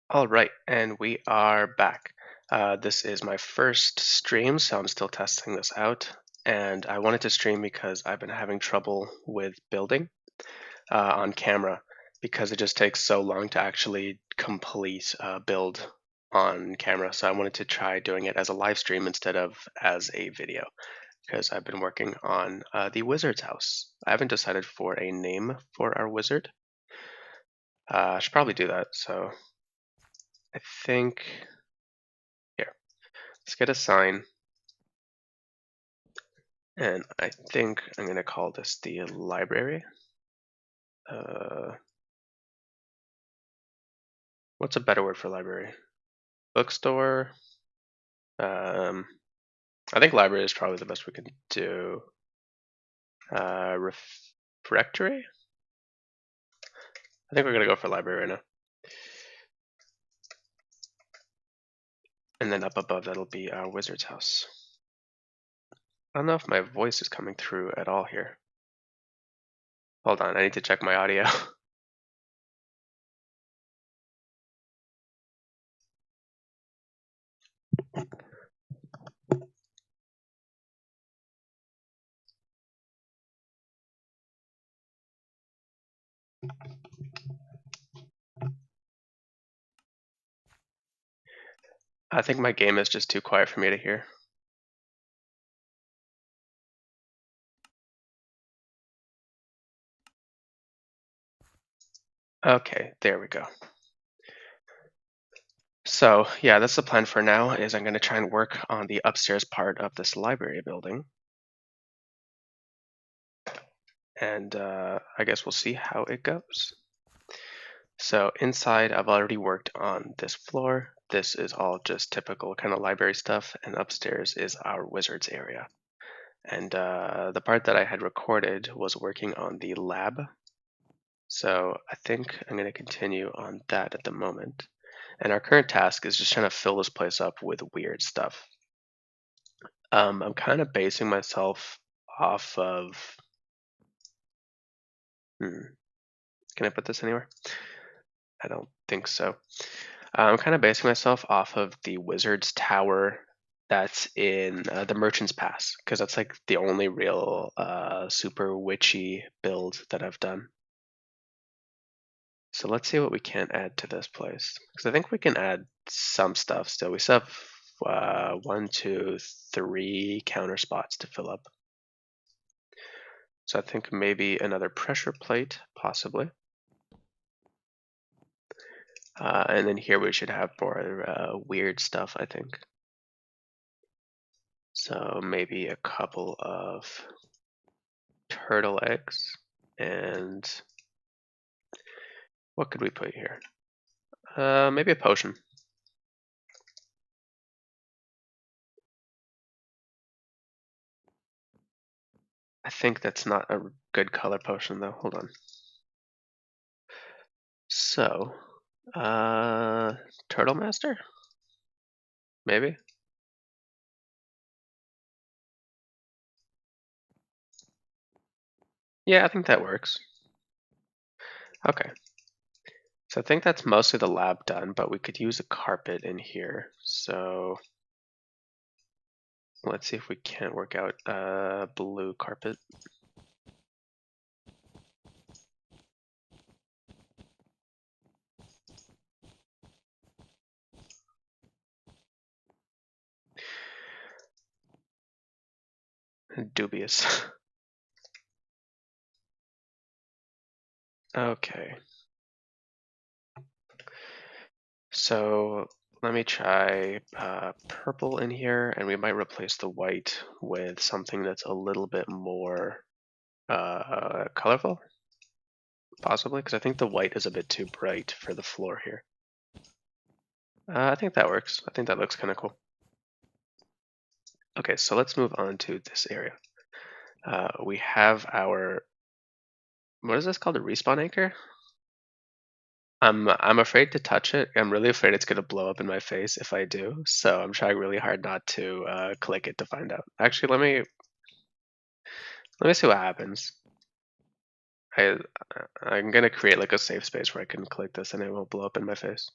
All right, and we are back. This is my first stream, so I'm still testing this out. And I wanted to stream because I've been having trouble with building on camera because it just takes so long to actually complete a build on camera. So I wanted to try doing it as a live stream instead of as a video because I've been working on the wizard's house. I haven't decided for a name for our wizard. I should probably do that. So I think here. Let's get a sign, and I think I'm going to call this the library. What's a better word for library? Bookstore. Um, I think library is probably the best we can do. Refectory? I think we're going to go for library right now. And then up above, that'll be our wizard's house. I don't know if my voice is coming through at all here. Hold on, I need to check my audio. I think my game is just too quiet for me to hear. Okay, there we go. So yeah, that's the plan for now, is I'm going to try and work on the upstairs part of this library building. And I guess we'll see how it goes. So inside, I've already worked on this floor. This is all just typical kind of library stuff, and upstairs is our wizard's area. And the part that I had recorded was working on the lab. So I think I'm going to continue on that at the moment. And our current task is just trying to fill this place up with weird stuff. I'm kind of basing myself off of. Can I put this anywhere? I don't think so. I'm kind of basing myself off of the Wizard's Tower that's in the Merchant's Pass, because that's like the only real super witchy build that I've done. So let's see what we can add to this place, because I think we can add some stuff still. We still have 1, 2, 3 counter spots to fill up. So I think maybe another pressure plate, possibly. And then here we should have more weird stuff, I think. So maybe a couple of turtle eggs, and what could we put here? Maybe a potion. I think that's not a good color potion though. Hold on. So, Turtle Master? Maybe? Yeah, I think that works. Okay. So I think that's mostly the lab done, but we could use a carpet in here. So let's see if we can't work out a blue carpet. Dubious. Okay. So let me try purple in here, and we might replace the white with something that's a little bit more colorful, possibly, because I think the white is a bit too bright for the floor here. I think that works. I think that looks kind of cool. Okay, so let's move on to this area. We have our, what is this called, a respawn anchor? I'm afraid to touch it. I'm really afraid it's gonna blow up in my face if I do. So I'm trying really hard not to click it to find out. Actually, let me see what happens. I'm gonna create like a safe space where I can click this and it won't blow up in my face.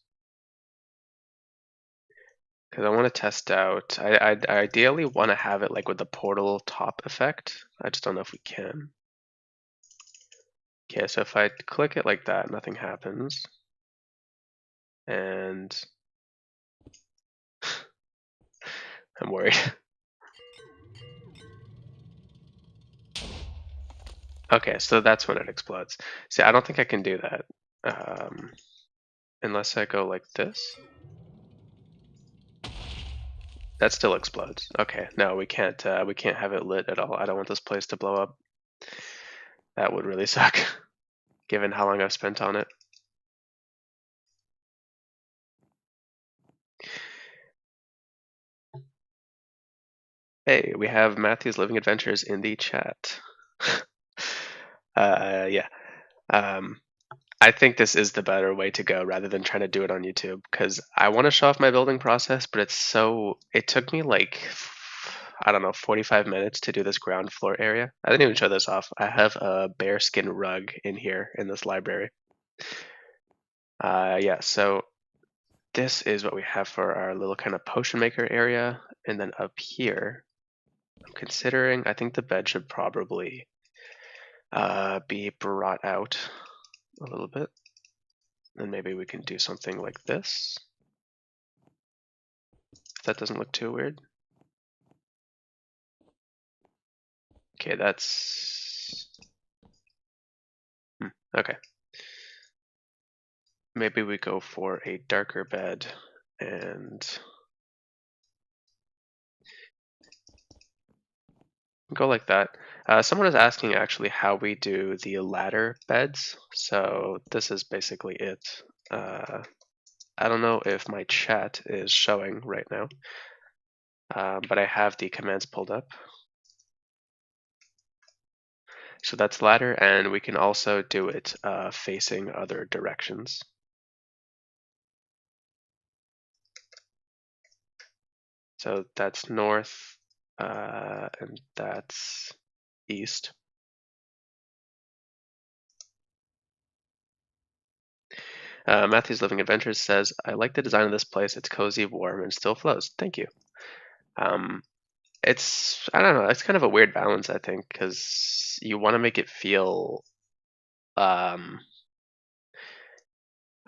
because I want to test out. I ideally want to have it like with the portal top effect. I just don't know if we can. Okay, so if I click it like that, nothing happens. And I'm worried. Okay, so that's when it explodes. See, I don't think I can do that. Unless I go like this. That still explodes. Okay, no, we can't have it lit at all. I don't want this place to blow up. That would really suck, given how long I've spent on it. Hey, we have Matthew's Living Adventures in the chat. Yeah. Um, I think this is the better way to go rather than trying to do it on YouTube because I want to show off my building process, but it took me like, I don't know, 45 minutes to do this ground floor area. I didn't even show this off. I have a bearskin rug in here in this library. Yeah, so this is what we have for our little kind of potion maker area. And then up here, I'm considering, I think the bed should probably be brought out a little bit. And maybe we can do something like this. If that doesn't look too weird. Okay, that's... okay. Maybe we go for a darker bed and go like that. Someone is asking actually how we do the ladder beds. So this is basically it. I don't know if my chat is showing right now, but I have the commands pulled up. So that's ladder, and we can also do it facing other directions. So that's north, and that's east. Matthew's Living Adventures says, I like the design of this place. It's cozy, warm, and still flows. Thank you. I don't know, it's kind of a weird balance, I think, because you want to make it feel, I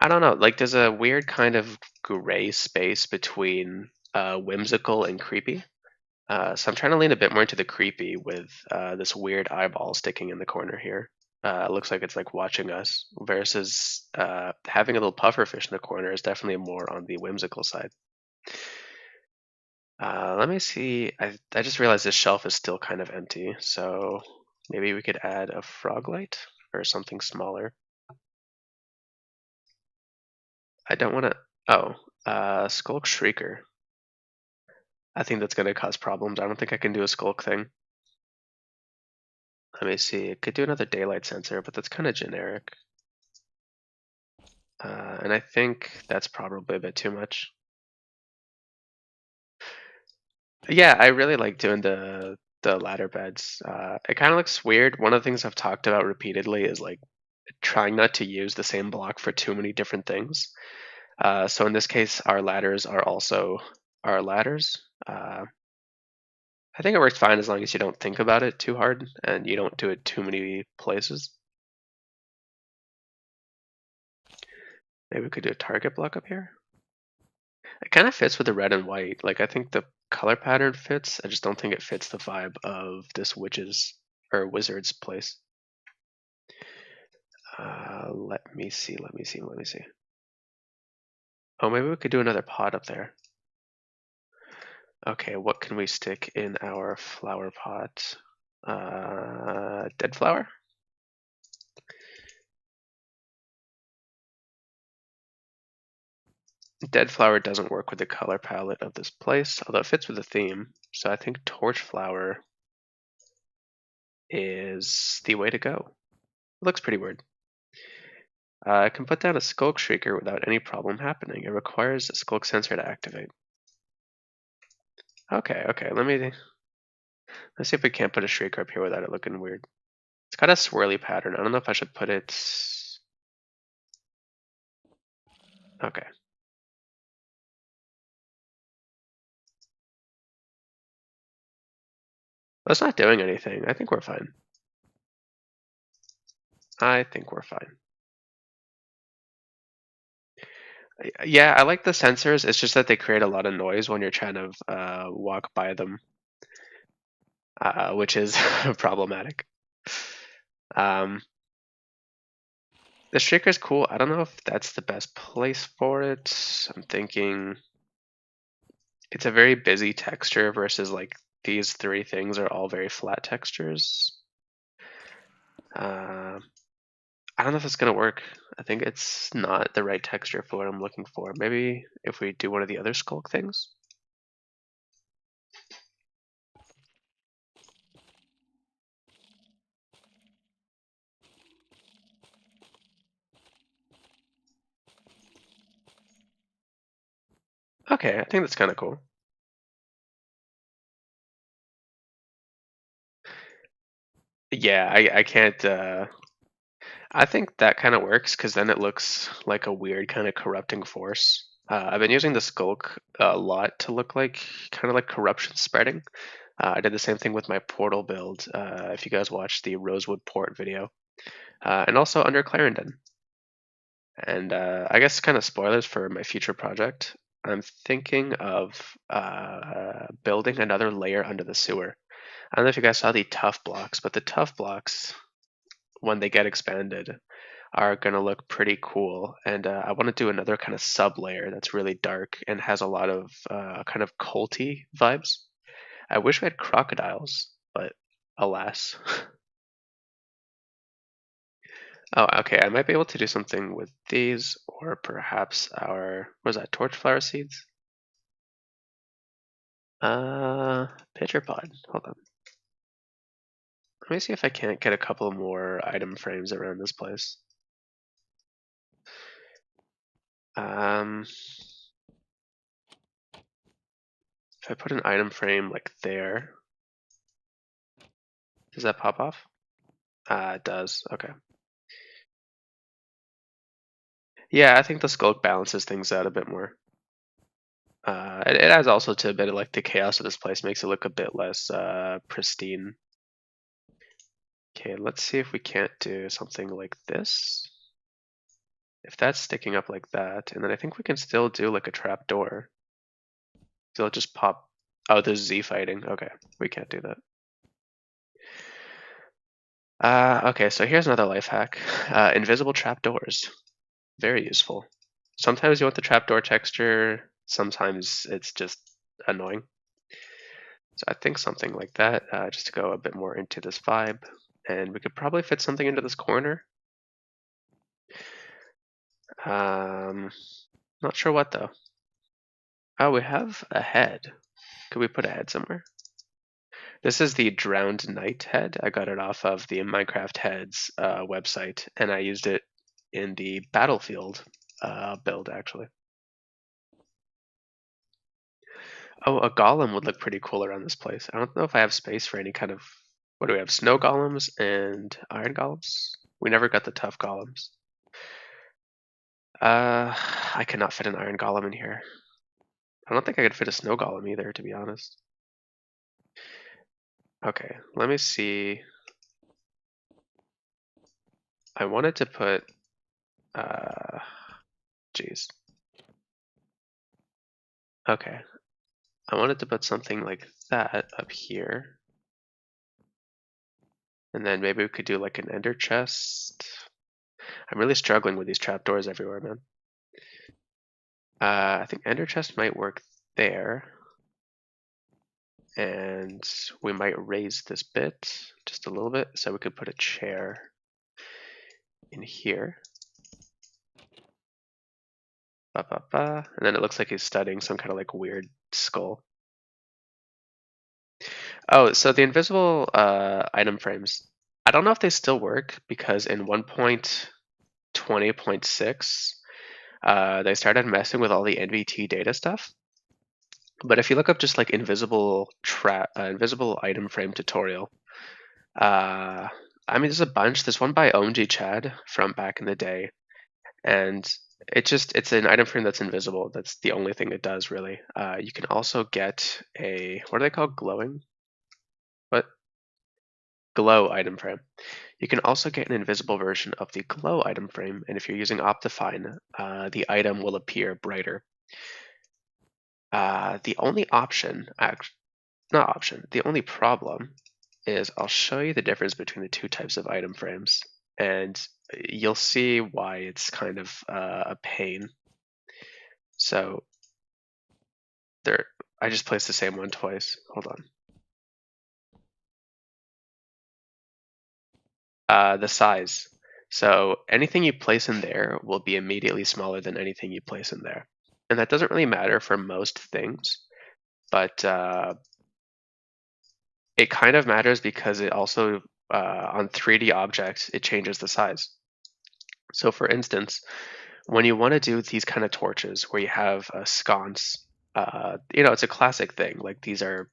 don't know, like there's a weird kind of gray space between whimsical and creepy. So I'm trying to lean a bit more into the creepy with this weird eyeball sticking in the corner here. It looks like it's like watching us, versus having a little pufferfish in the corner is definitely more on the whimsical side. Let me see. I just realized this shelf is still kind of empty, so maybe we could add a frog light or something smaller. I don't want to. Oh, Skulk Shrieker. I think that's going to cause problems. I don't think I can do a Skulk thing. Let me see. I could do another daylight sensor, but that's kind of generic. And I think that's probably a bit too much. Yeah, I really like doing the ladder beds. It kind of looks weird. One of the things I've talked about repeatedly is like trying not to use the same block for too many different things. So in this case, our ladders are also our ladders. I think it works fine as long as you don't think about it too hard and you don't do it too many places. Maybe we could do a target block up here. It kind of fits with the red and white. Like I think the color pattern fits. I just don't think it fits the vibe of this witch's or wizard's place. Let me see. Oh, maybe we could do another pot up there. Okay, what can we stick in our flower pot? Dead flower? Dead flower doesn't work with the color palette of this place, although it fits with the theme. So I think torch flower is the way to go. It looks pretty weird. I can put down a Skulk Shrieker without any problem happening. It requires a Skulk sensor to activate. Okay, let's see if we can't put a Shrieker up here without it looking weird. It's got a swirly pattern. I don't know if I should put it... Okay. Well, it's not doing anything. I think we're fine. I think we're fine. Yeah, I like the sensors. It's just that they create a lot of noise when you're trying to walk by them, which is problematic. Um, the shaker's cool. I don't know if that's the best place for it. I'm thinking it's a very busy texture versus like these three things are all very flat textures. Uh, I don't know if it's gonna work. I think it's not the right texture for what I'm looking for. Maybe if we do one of the other skulk things. Okay, I think that's kind of cool. Yeah, I can't. I think that kind of works because then it looks like a weird kind of corrupting force. I've been using the skulk a lot to look like kind of like corruption spreading. I did the same thing with my portal build. If you guys watched the Rosewood Port video, and also under Clarendon. And I guess kind of spoilers for my future project. I'm thinking of building another layer under the sewer. I don't know if you guys saw the tough blocks, but the tough blocks, when they get expanded, are going to look pretty cool. And I want to do another kind of sub layer that's really dark and has a lot of kind of culty vibes. I wish we had crocodiles, but alas. Oh, okay. I might be able to do something with these, or perhaps our, what is that, torch flower seeds? Pitcher pod. Hold on. Let me see if I can't get a couple more item frames around this place. Um, if I put an item frame like there, does that pop off? It does. Okay. Yeah, I think the skulk balances things out a bit more. It adds also to a bit of like the chaos of this place, makes it look a bit less pristine. Okay, let's see if we can't do something like this. If that's sticking up like that, and then I think we can still do like a trap door. So it'll just pop. Oh, there's Z fighting. Okay, we can't do that. Okay, so here's another life hack. Invisible trapdoors. Very useful. Sometimes you want the trapdoor texture, sometimes it's just annoying. So I think something like that, just to go a bit more into this vibe. And we could probably fit something into this corner. Not sure what though. Oh, we have a head. Could we put a head somewhere? This is the Drowned Knight head. I got it off of the Minecraft Heads website, and I used it in the Battlefield build, actually. Oh, a golem would look pretty cool around this place. I don't know if I have space for any kind of... What do we have? Snow golems and iron golems? We never got the tough golems. I cannot fit an iron golem in here. I don't think I could fit a snow golem either, to be honest. Okay, let me see. I wanted to put... Geez. Okay, I wanted to put something like that up here. And then maybe we could do like an ender chest. I'm really struggling with these trapdoors everywhere, man. I think ender chest might work there. And we might raise this bit just a little bit so we could put a chair in here. Ba, ba, ba. And then it looks like he's studying some kind of like weird skull. Oh, so the invisible item frames, I don't know if they still work because in 1.20.6, they started messing with all the NVT data stuff. But if you look up just like invisible item frame tutorial, I mean, there's a bunch. There's one by OMG Chad from back in the day, and it's an item frame that's invisible. That's the only thing it does really. You can also get a, what are they called? Glowing? What? glow item frame. You can also get an invisible version of the glow item frame, and if you're using Optifine, the item will appear brighter. The only the only problem is I'll show you the difference between the two types of item frames, and you'll see why it's kind of a pain. So there, I just placed the same one twice. Hold on. The size. So anything you place in there will be immediately smaller than anything you place in there. And that doesn't really matter for most things, but it kind of matters because it also, on 3D objects, it changes the size. So for instance, when you want to do these kind of torches where you have a sconce, it's a classic thing. Like these are,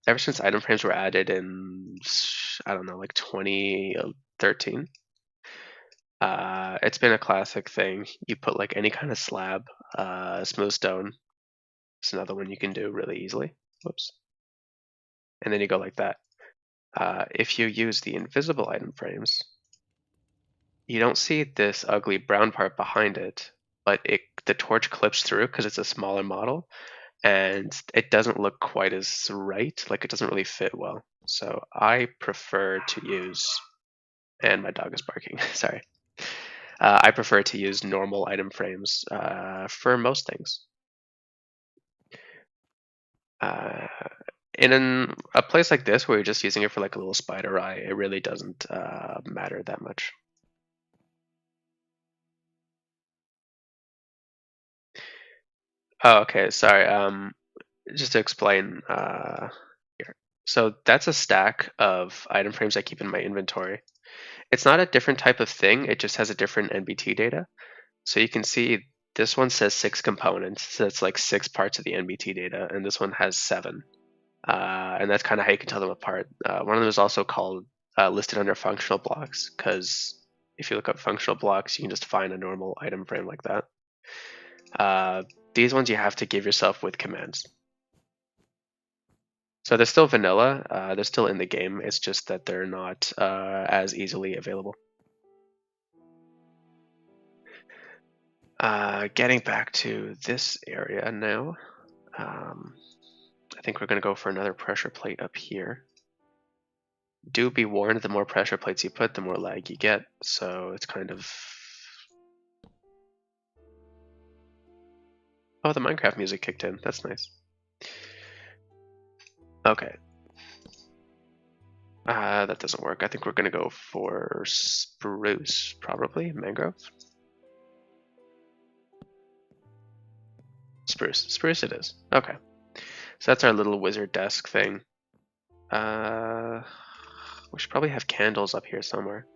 ever since item frames were added in, I don't know, like 2013, it's been a classic thing. You put like any kind of slab, smooth stone. It's another one you can do really easily. Whoops. And then you go like that. If you use the invisible item frames, you don't see this ugly brown part behind it, but the torch clips through because it's a smaller model, and it doesn't look quite as right. Like it doesn't really fit well. So I prefer to use, and my dog is barking. Sorry. I prefer to use normal item frames for most things. Uh, in a place like this where you're just using it for like a little spider eye, it really doesn't matter that much. Oh, okay. Sorry. Just to explain here. So that's a stack of item frames I keep in my inventory. It's not a different type of thing. It just has a different NBT data. So you can see this one says 6 components. So it's like 6 parts of the NBT data, and this one has 7. And that's kind of how you can tell them apart. One of them is also called listed under functional blocks, because if you look up functional blocks, you can just find a normal item frame like that. These ones you have to give yourself with commands. So they're still vanilla, they're still in the game, it's just that they're not as easily available. Getting back to this area now, I think we're going to go for another pressure plate up here. Do be warned, the more pressure plates you put, the more lag you get, so it's kind of... Oh, the Minecraft music kicked in, that's nice. Okay. That doesn't work. I think we're going to go for spruce, probably. Mangrove? Spruce. Spruce it is. Okay. So that's our little wizard desk thing. We should probably have candles up here somewhere.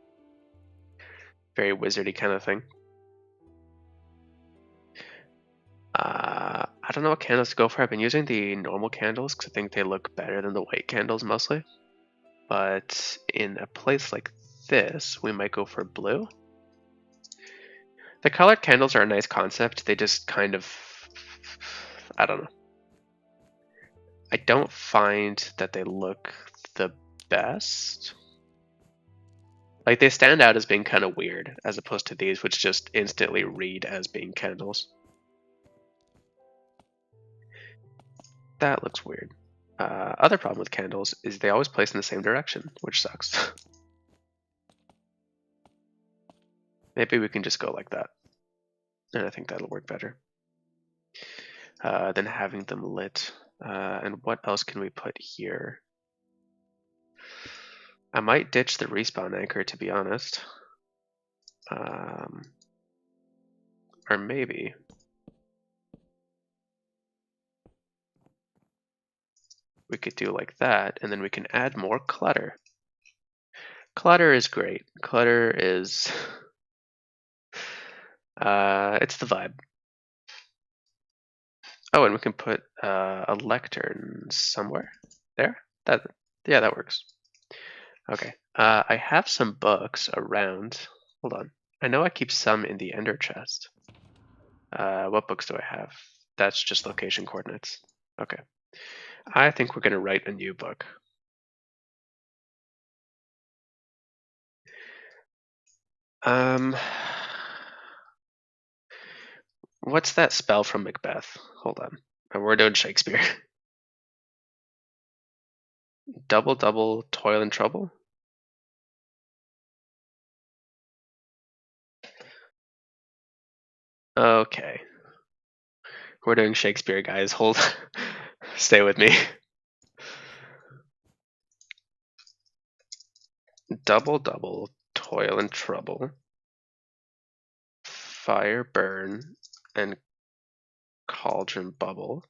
Very wizardy kind of thing. I don't know what candles to go for. I've been using the normal candles because I think they look better than the white candles mostly. But in a place like this, we might go for blue. The colored candles are a nice concept. They just kind of, I don't know. I don't find that they look the best. Like they stand out as being kind of weird, as opposed to these, which just instantly read as being candles. That looks weird. Other problem with candles is they always place in the same direction, which sucks. Maybe we can just go like that. And I think that'll work better than having them lit. And what else can we put here? I might ditch the respawn anchor, to be honest. Or maybe. We could do like that, and then we can add more clutter. Clutter is great. Clutter is... it's the vibe. Oh, and we can put a lectern somewhere. There? Yeah, that works. Okay. I have some books around. Hold on. I know I keep some in the ender chest. What books do I have? That's just location coordinates. Okay. I think we're going to write a new book. Um, what's that spell from Macbeth? Hold on. We're doing Shakespeare. Double, double, toil and trouble? Okay. We're doing Shakespeare, guys. Hold. Stay with me. Double, double, toil and trouble. Fire burn and cauldron bubble.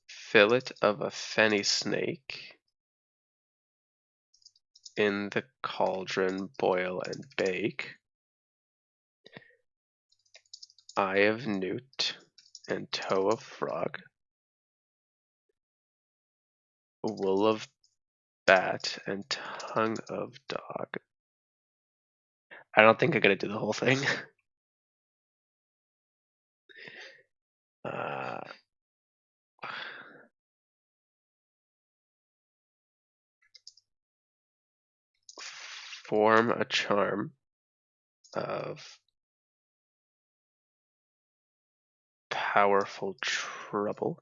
Fillet of a fenny snake. In the cauldron boil and bake. Eye of newt and toe of frog. Wool of bat and tongue of dog. I don't think I'm gonna do the whole thing. Uh, form a charm of powerful trouble,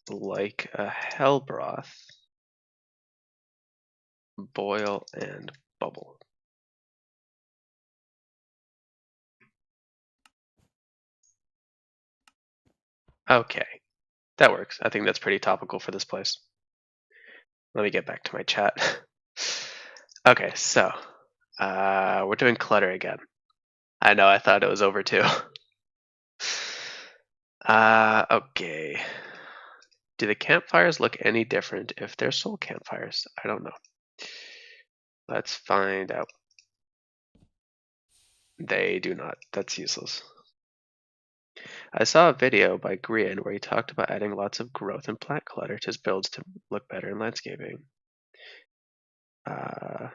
like a hell broth, boil and bubble. Okay, that works. I think that's pretty topical for this place. Let me get back to my chat. Okay, so we're doing clutter again. I know, I thought it was over too. Okay. Do the campfires look any different if they're soul campfires? I don't know. Let's find out. They do not. That's useless. I saw a video by Grian where he talked about adding lots of growth and plant clutter to his builds to look better in landscaping. Uh,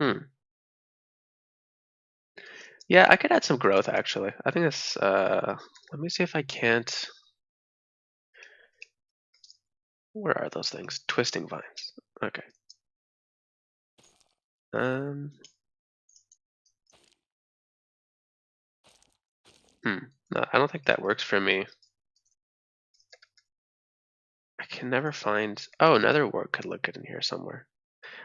hmm. Yeah, I could add some growth actually. I think this. Let me see if I can't. Where are those things? Twisting vines. Okay. Um. No, I don't think that works for me. I can never find. Oh, netherwort could look good in here somewhere.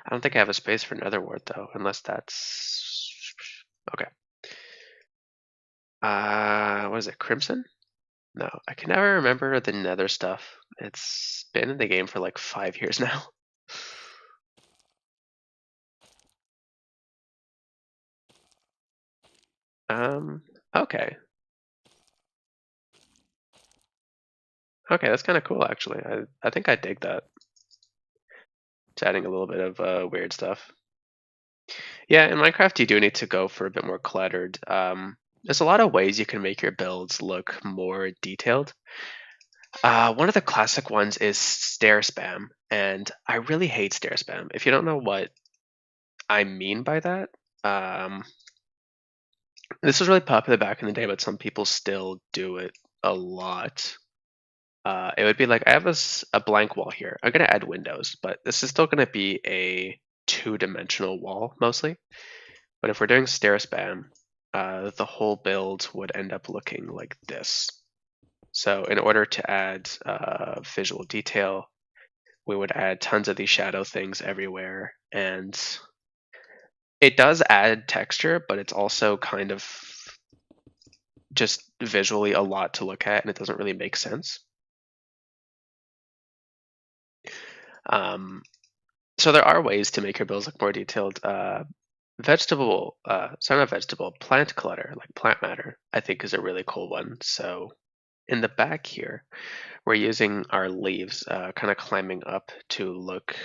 I don't think I have a space for netherwort though, unless that's okay. What is it? Crimson? No, I can never remember the nether stuff. It's been in the game for like 5 years now. Okay. Okay, that's kind of cool actually. I think I dig that. It's adding a little bit of weird stuff. Yeah, in Minecraft you do need to go for a bit more cluttered. There's a lot of ways you can make your builds look more detailed. One of the classic ones is stair spam, and I really hate stair spam. If you don't know what I mean by that, um, this was really popular back in the day, but some people still do it a lot. It would be like I have a blank wall here. I'm gonna add windows, but this is still gonna be a two-dimensional wall mostly. But if we're doing stair spam, the whole build would end up looking like this. So in order to add visual detail, we would add tons of these shadow things everywhere. And it does add texture, but it's also kind of just visually a lot to look at, and it doesn't really make sense. So there are ways to make your builds look more detailed. Not vegetable, plant clutter, like plant matter, I think is a really cool one. So in the back here, we're using our leaves, kind of climbing up to look,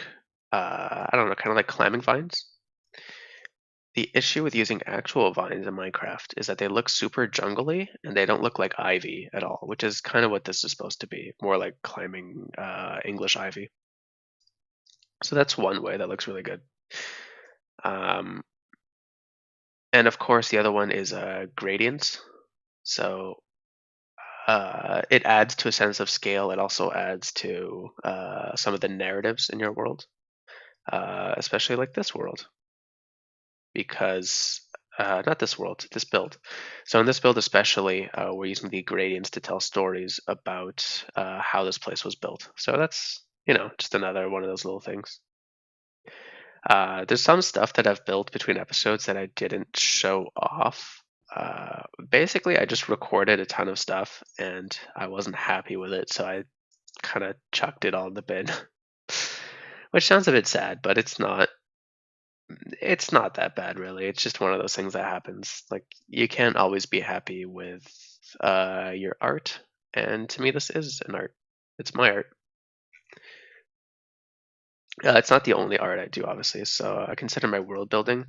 I don't know, kind of like climbing vines. The issue with using actual vines in Minecraft is that they look super jungly and they don't look like ivy at all, which is kind of what this is supposed to be, more like climbing English ivy. So that's one way that looks really good. Um, and of course, the other one is gradients. So it adds to a sense of scale. It also adds to some of the narratives in your world. especially like this world, because not this world, this build. So in this build especially, we're using the gradients to tell stories about how this place was built. So that's, just another one of those little things. There's some stuff that I've built between episodes that I didn't show off. Basically, I just recorded a ton of stuff and I wasn't happy with it, so I kind of chucked it all in the bin. Which sounds a bit sad, but it's not. It's not that bad, really. It's just one of those things that happens. Like, you can't always be happy with your art, and to me, this is an art. It's my art. It's not the only art I do, obviously. So I consider my world building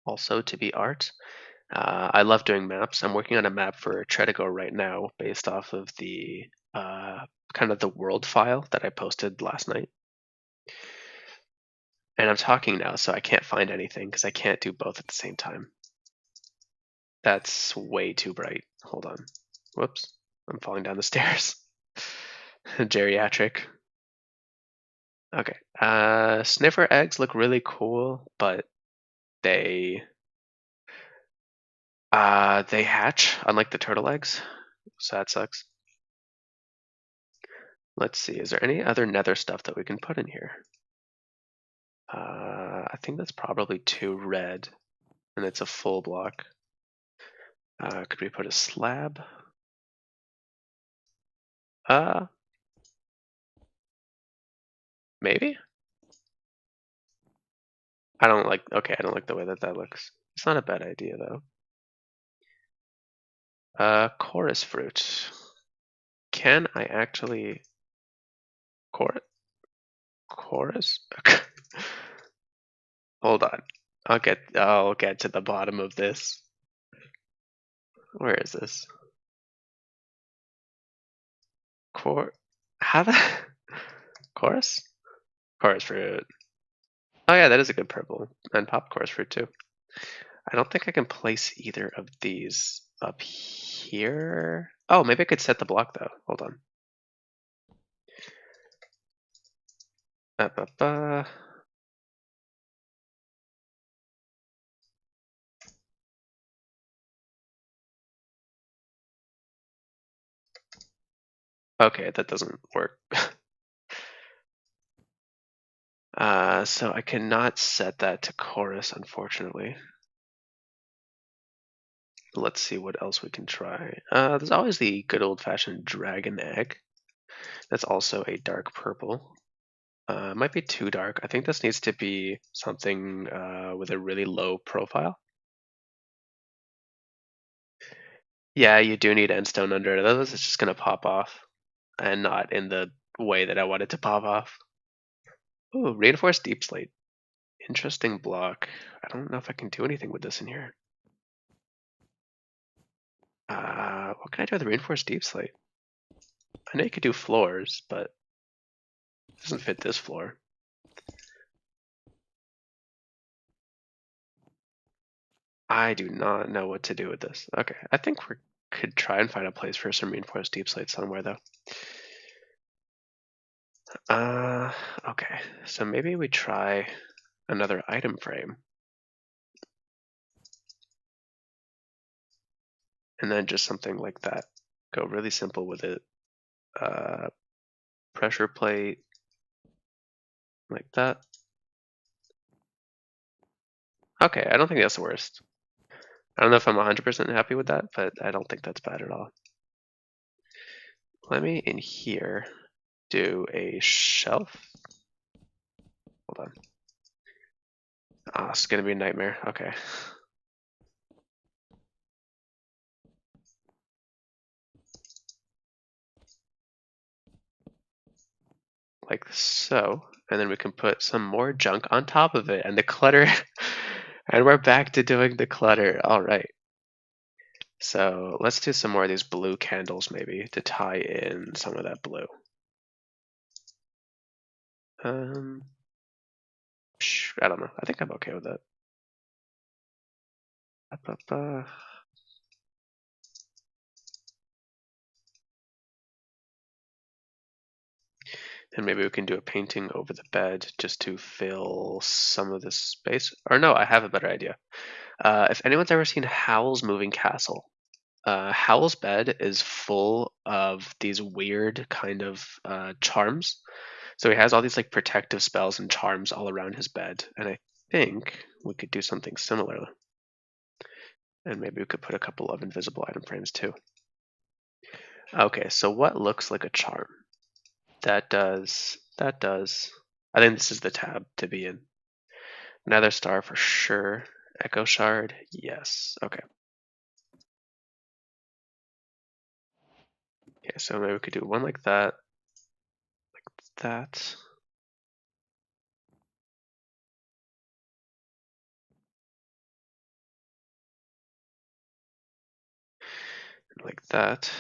also to be art. I love doing maps. I'm working on a map for Tretogor right now, based off of the kind of the world file that I posted last night. And I'm talking now, so I can't find anything because I can't do both at the same time. That's way too bright. Hold on. Whoops. I'm falling down the stairs. Geriatric. Okay. Sniffer eggs look really cool, but they they hatch unlike the turtle eggs, so that sucks. Let's see, is there any other nether stuff that we can put in here? I think that's probably 2 red, and it's a full block. Could we put a slab? Maybe? I don't like the way that looks. It's not a bad idea though. Chorus fruit. Can I actually chorus? Hold on. I'll get to the bottom of this. Where is this? How the chorus? Chorus fruit. Oh yeah, that is a good purple. And pop chorus fruit too. I don't think I can place either of these up here. Oh, maybe I could set the block though. Hold on. Okay, that doesn't work. So I cannot set that to chorus, unfortunately. Let's see what else we can try. There's always the good old-fashioned dragon egg. That's also a dark purple. It might be too dark. I think this needs to be something with a really low profile. Yeah, you do need endstone under it. Otherwise, it's just going to pop off, and not in the way that I want it to pop off. Ooh, reinforced deep slate. Interesting block. I don't know if I can do anything with this in here. What can I do with reinforced deep slate? I know you could do floors, but it doesn't fit this floor. I do not know what to do with this. Okay, I think we could try and find a place for some reinforced deep slate somewhere, though. Okay, so maybe we try another item frame. And then just something like that. Go really simple with it. Pressure plate, like that. Okay, I don't think that's the worst. I don't know if I'm 100% happy with that, but I don't think that's bad at all. Let me, in here, do a shelf. Hold on. Ah, it's gonna be a nightmare. Okay. Like so. And then we can put some more junk on top of it and the clutter. And we're back to doing the clutter. All right. So let's do some more of these blue candles maybe to tie in some of that blue. I don't know. I think I'm okay with that. And maybe we can do a painting over the bed just to fill some of the space. Or no, I have a better idea. If anyone's ever seen Howl's Moving Castle, Howl's bed is full of these weird kind of charms. So he has all these like protective spells and charms all around his bed. And I think we could do something similar. And maybe we could put a couple of invisible item frames too. Okay, so what looks like a charm? That does. That does. I think this is the tab to be in. Nether star for sure. Echo shard. Yes. Okay. Okay, so maybe we could do one like that. Like that. Like that.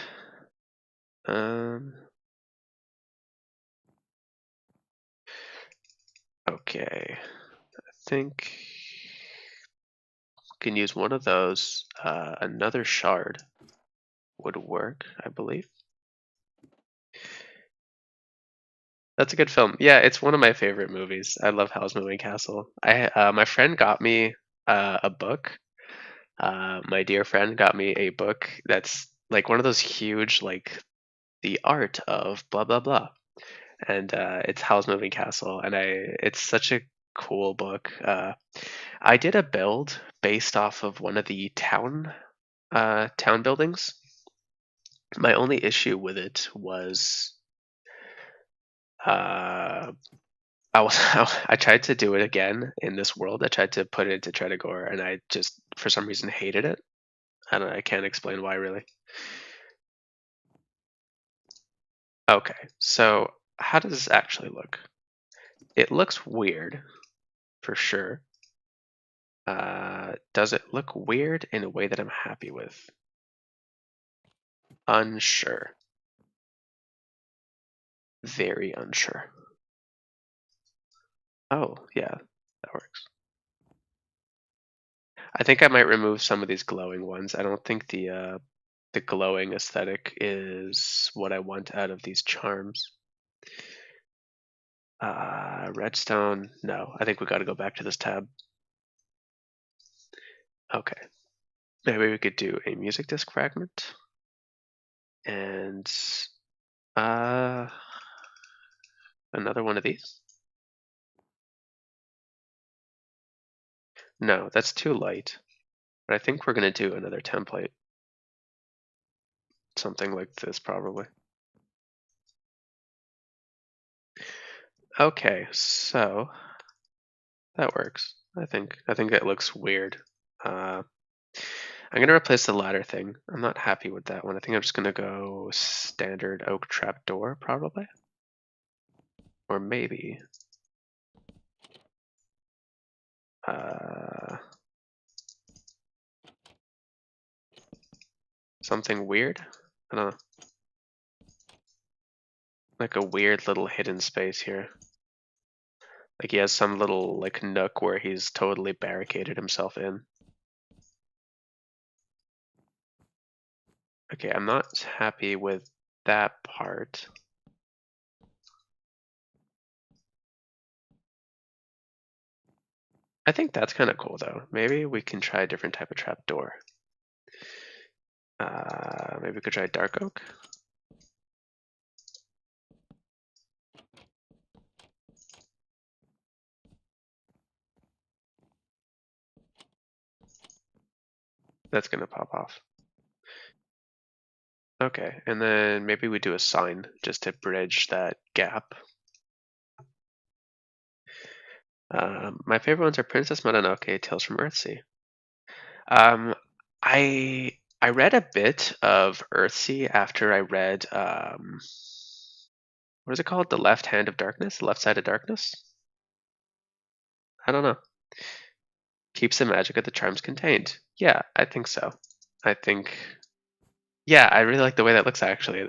Okay. I think we can use one of those. Another shard would work, I believe. That's a good film. Yeah, it's one of my favorite movies. I love Howl's Moving Castle. My friend got me a book. My dear friend got me a book that's like one of those huge, like the art of blah blah blah, and it's Howl's Moving Castle, and it's such a cool book. I did a build based off of one of the town buildings. My only issue with it was uh, I was I tried to do it again in this world. I tried to put it into Tretogor, and I just for some reason hated it. I don't know. I can't explain why really. Okay, so how does this actually look? It looks weird, for sure. Does it look weird in a way that I'm happy with? Unsure. Very unsure. Oh, yeah, that works. I think I might remove some of these glowing ones. I don't think the glowing aesthetic is what I want out of these charms. Redstone, no. I think we got to go back to this tab. Okay. Maybe we could do a music disc fragment. And uh, another one of these. No, that's too light. But I think we're going to do another template. Something like this, probably. Okay, so that works. I think it looks weird. I'm gonna replace the ladder thing. I'm not happy with that one. I think I'm just gonna go standard oak trapdoor, probably. Or maybe uh, something weird. I don't know. Like a weird little hidden space here. Like he has some little like nook where he's totally barricaded himself in. Okay, I'm not happy with that part. I think that's kind of cool though. Maybe we can try a different type of trapdoor. Maybe we could try dark oak. That's gonna pop off. Okay, and then maybe we do a sign just to bridge that gap. My favorite ones are Princess Mononoke, Tales from Earthsea. Um, I read a bit of Earthsea after I read what is it called? The Left Hand of Darkness, the Left Side of Darkness. I don't know. Keeps the magic of the charms contained. Yeah, I think so. I think yeah, I really like the way that looks actually.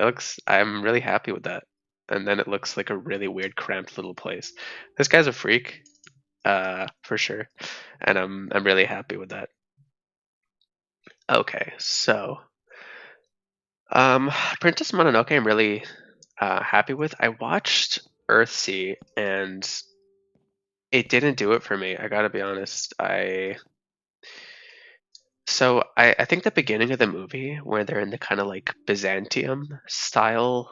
I'm really happy with that. And then it looks like a really weird cramped little place. This guy's a freak, for sure. And I'm really happy with that. Okay, so um Princess Mononoke I'm really happy with. I watched Earthsea, and it didn't do it for me. I gotta be honest. I think the beginning of the movie where they're in the kind of like Byzantium style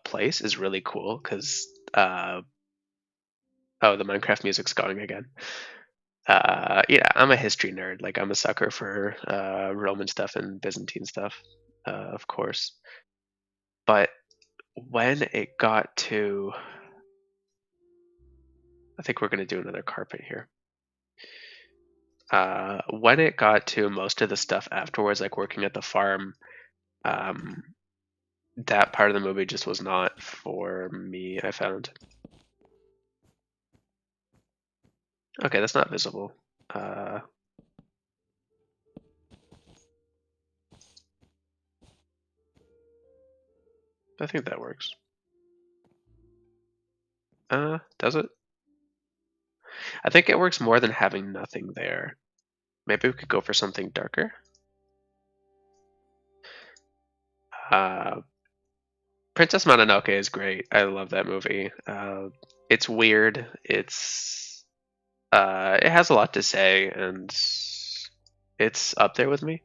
place is really cool because oh, the Minecraft music's going again. Yeah, I'm a history nerd. Like I'm a sucker for Roman stuff and Byzantine stuff, of course. But when it got to, I think we're gonna do another carpet here. When it got to most of the stuff afterwards, like working at the farm, um, that part of the movie just was not for me, I found. Okay, that's not visible. I think that works. Does it? I think it works more than having nothing there. Maybe we could go for something darker. Uh, Princess Mononoke is great. I love that movie. It's weird. It has a lot to say, and it's up there with me.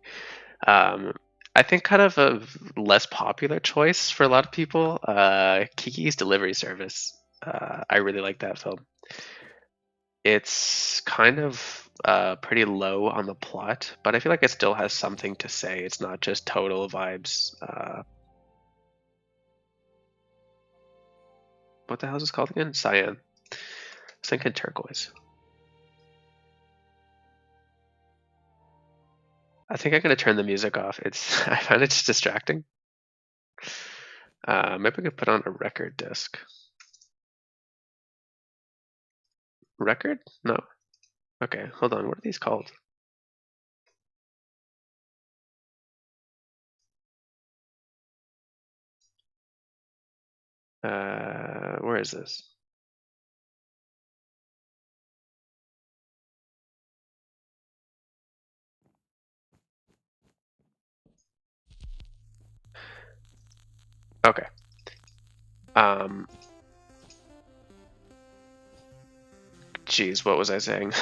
I think kind of a less popular choice for a lot of people. Kiki's Delivery Service. I really like that film. It's kind of pretty low on the plot, but I feel like it still has something to say. It's not just total vibes. What the hell is this called again? Cyan. I was thinking turquoise. I think I'm gonna turn the music off. It's I find it just distracting. Maybe we could put on a record disc. Record? No. Okay, hold on. What are these called? Where is this? Okay. Um, Geez, what was I saying?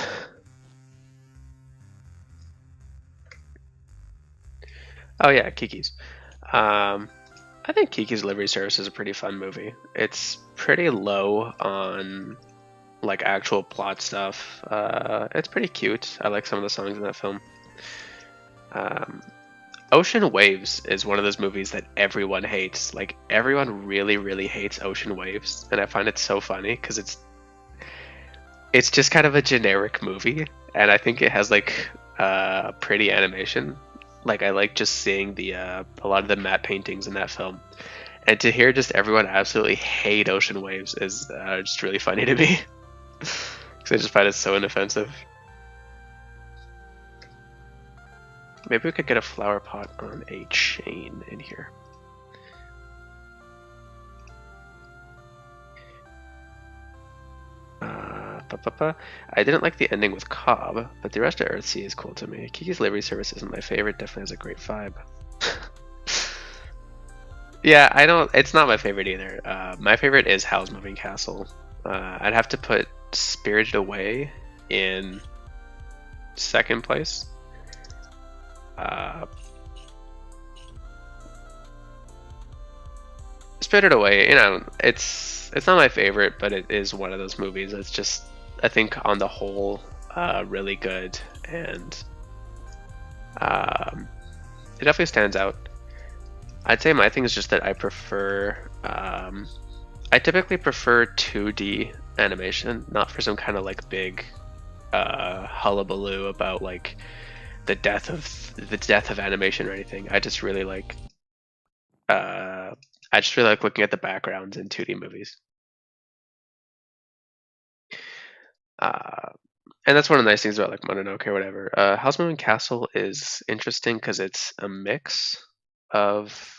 Oh yeah, Kiki's. Um, I think Kiki's Delivery Service is a pretty fun movie. It's pretty low on like actual plot stuff. It's pretty cute. I like some of the songs in that film. Um, Ocean Waves is one of those movies that everyone hates. Like everyone really, really hates Ocean Waves, and I find it so funny because it's just kind of a generic movie, and I think it has like pretty animation. Like I like just seeing the a lot of the matte paintings in that film, and to hear just everyone absolutely hate Ocean Waves is just really funny to me because I just find it so inoffensive. Maybe we could get a flower pot on a chain in here. I didn't like the ending with Cobb, but the rest of Earthsea is cool to me. Kiki's Delivery Service isn't my favorite, definitely has a great vibe. Yeah, I don't. It's not my favorite either. My favorite is Howl's Moving Castle. I'd have to put Spirited Away in second place. Uh, Spirited Away, it's not my favorite, but it is one of those movies that's just I think on the whole really good, and it definitely stands out. I'd say my thing is just that I typically prefer 2D animation, not for some kind of like big hullabaloo about like the death of animation or anything. Uh, I just really like looking at the backgrounds in 2D movies. Uh, and that's one of the nice things about like Mononoke or whatever. House Moving Castle is interesting because it's a mix of.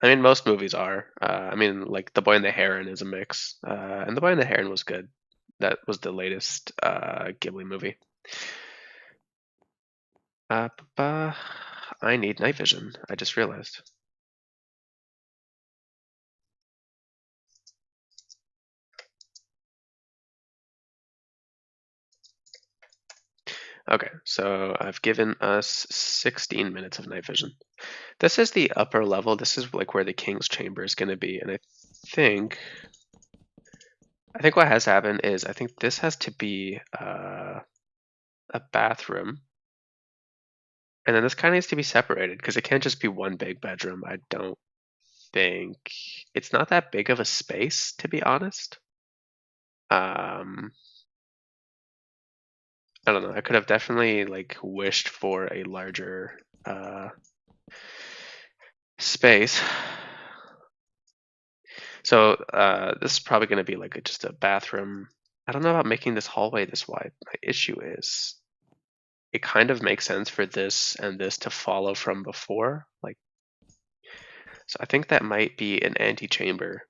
I mean, most movies are. I mean, like The Boy and the Heron is a mix, and The Boy and the Heron was good. That was the latest Ghibli movie. I need night vision. I just realized. Okay, so I've given us 16 minutes of night vision. This is the upper level. This is like where the king's chamber is going to be, and think I think what has happened is I think this has to be a bathroom, and then this kind of needs to be separated because it can't just be one big bedroom. I don't think it's not that big of a space, to be honest. I don't know. I could have definitely like wished for a larger space. So this is probably going to be like just a bathroom. I don't know about making this hallway this wide. My issue is it kind of makes sense for this and this to follow from before. Like, so I think that might be an antechamber,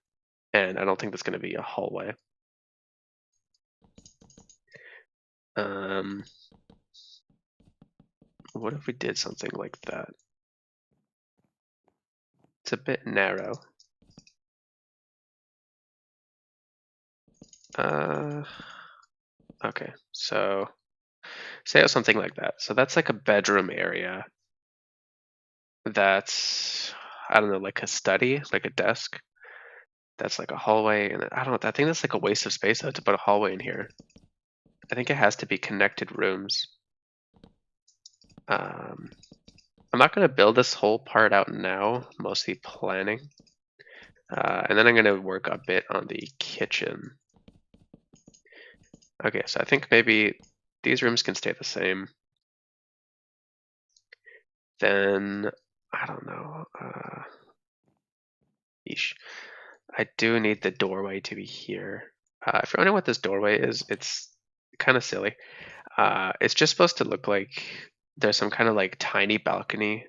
and I don't think that's going to be a hallway. What if we did something like that? It's a bit narrow. Okay, so say it was something like that. So that's like a bedroom area. That's, I don't know, like a study, like a desk. That's like a hallway, and I don't know. I think that's like a waste of space though to put a hallway in here. I think it has to be connected rooms. I'm not going to build this whole part out now, mostly planning. And then I'm going to work a bit on the kitchen. Okay, so I think maybe these rooms can stay the same. Then, I don't know. Yeesh. I do need the doorway to be here. If you're wondering what this doorway is, it's kind of silly. It's just supposed to look like there's some kind of like tiny balcony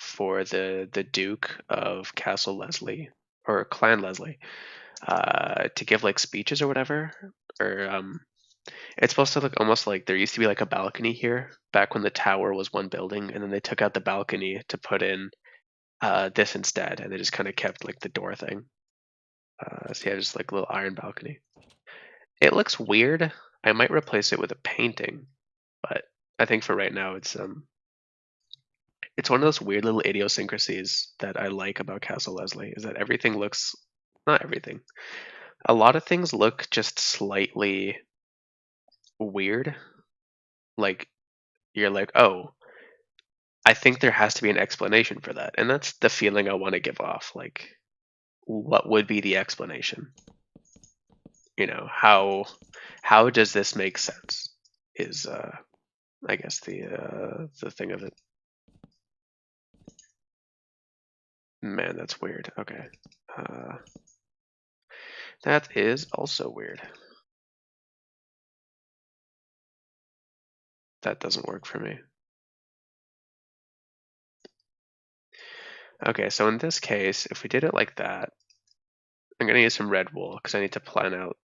for the Duke of Castle Leslie or Clan Leslie to give like speeches or whatever. Or it's supposed to look almost like there used to be like a balcony here back when the tower was one building, and then they took out the balcony to put in this instead, and they just kind of kept like the door thing. So yeah, just like a little iron balcony. It looks weird. I might replace it with a painting, but I think for right now it's one of those weird little idiosyncrasies that I like about Castle Leslie is that everything looks, not everything. A lot of things look just slightly weird. Like you're like, "Oh, I think there has to be an explanation for that." And that's the feeling I want to give off. Like what would be the explanation? You know, how does this make sense? Is I guess the thing of it. Man, that's weird. Okay. Uh, that is also weird. That doesn't work for me. Okay, so in this case, if we did it like that, I'm going to use some red wool because I need to plan out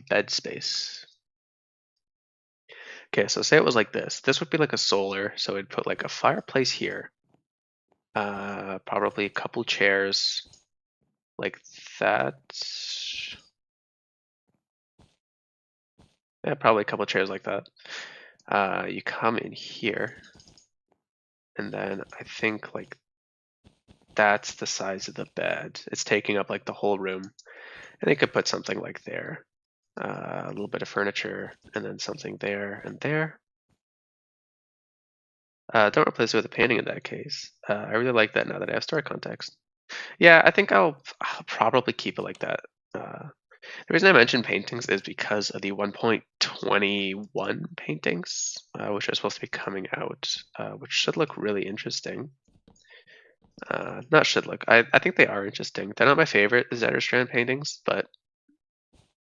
bed space. Okay, so say it was like this. This would be like a solar, so I'd put like a fireplace here. Probably a couple chairs like that. Yeah, probably a couple chairs like that. You come in here, and then I think like that's the size of the bed. It's taking up like the whole room. And you could put something like there, a little bit of furniture, and then something there and there. Don't replace it with a painting in that case. I really like that now that I have story context. Yeah, I think I'll probably keep it like that. The reason I mentioned paintings is because of the 1.21 paintings, which are supposed to be coming out, which should look really interesting. Not should look. I think they are interesting. They're not my favorite Zetterstrand paintings, but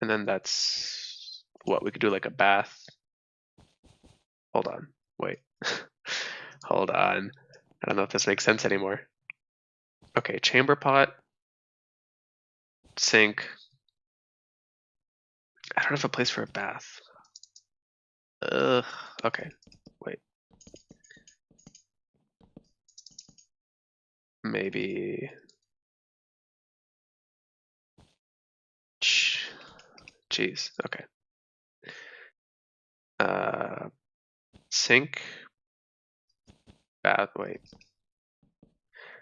and then that's what we could do like a bath. Hold on. Wait. Hold on. I don't know if this makes sense anymore. Okay, chamber pot, sink. I don't have a place for a bath. Ugh. Okay. Wait. Maybe. Jeez. Okay. Sink, wait,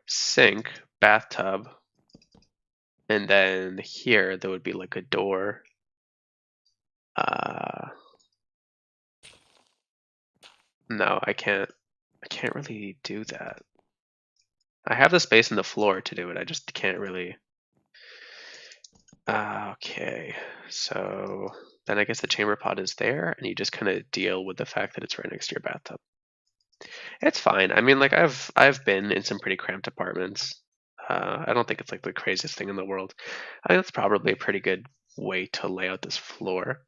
sink, bathtub, and then here there would be like a door. No, I can't really do that. I have the space in the floor to do it. I just can't really. Okay, so then I guess the chamber pot is there, and you just kind of deal with the fact that it's right next to your bathtub. It's fine. I mean, like I've been in some pretty cramped apartments. I don't think it's like the craziest thing in the world. I think that's probably a pretty good way to lay out this floor.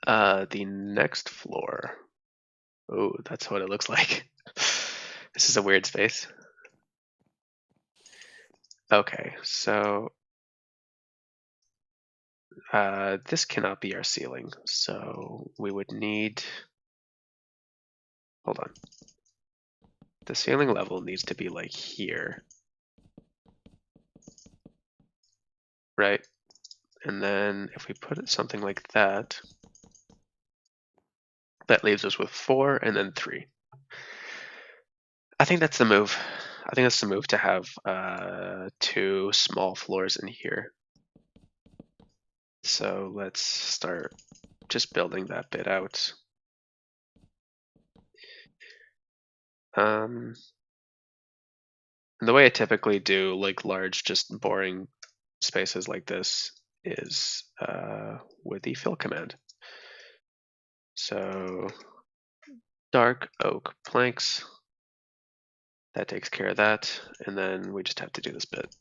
The next floor. Oh, that's what it looks like. This is a weird space. Okay, so this cannot be our ceiling, so we would need. Hold on. The ceiling level needs to be like here, right? And then if we put it something like that, that leaves us with 4 and then 3. I think that's the move. I think that's the move to have 2 small floors in here. So let's start just building that bit out. The way I typically do like large, just boring spaces like this is with the fill command. So dark oak planks, that takes care of that, and then we just have to do this bit.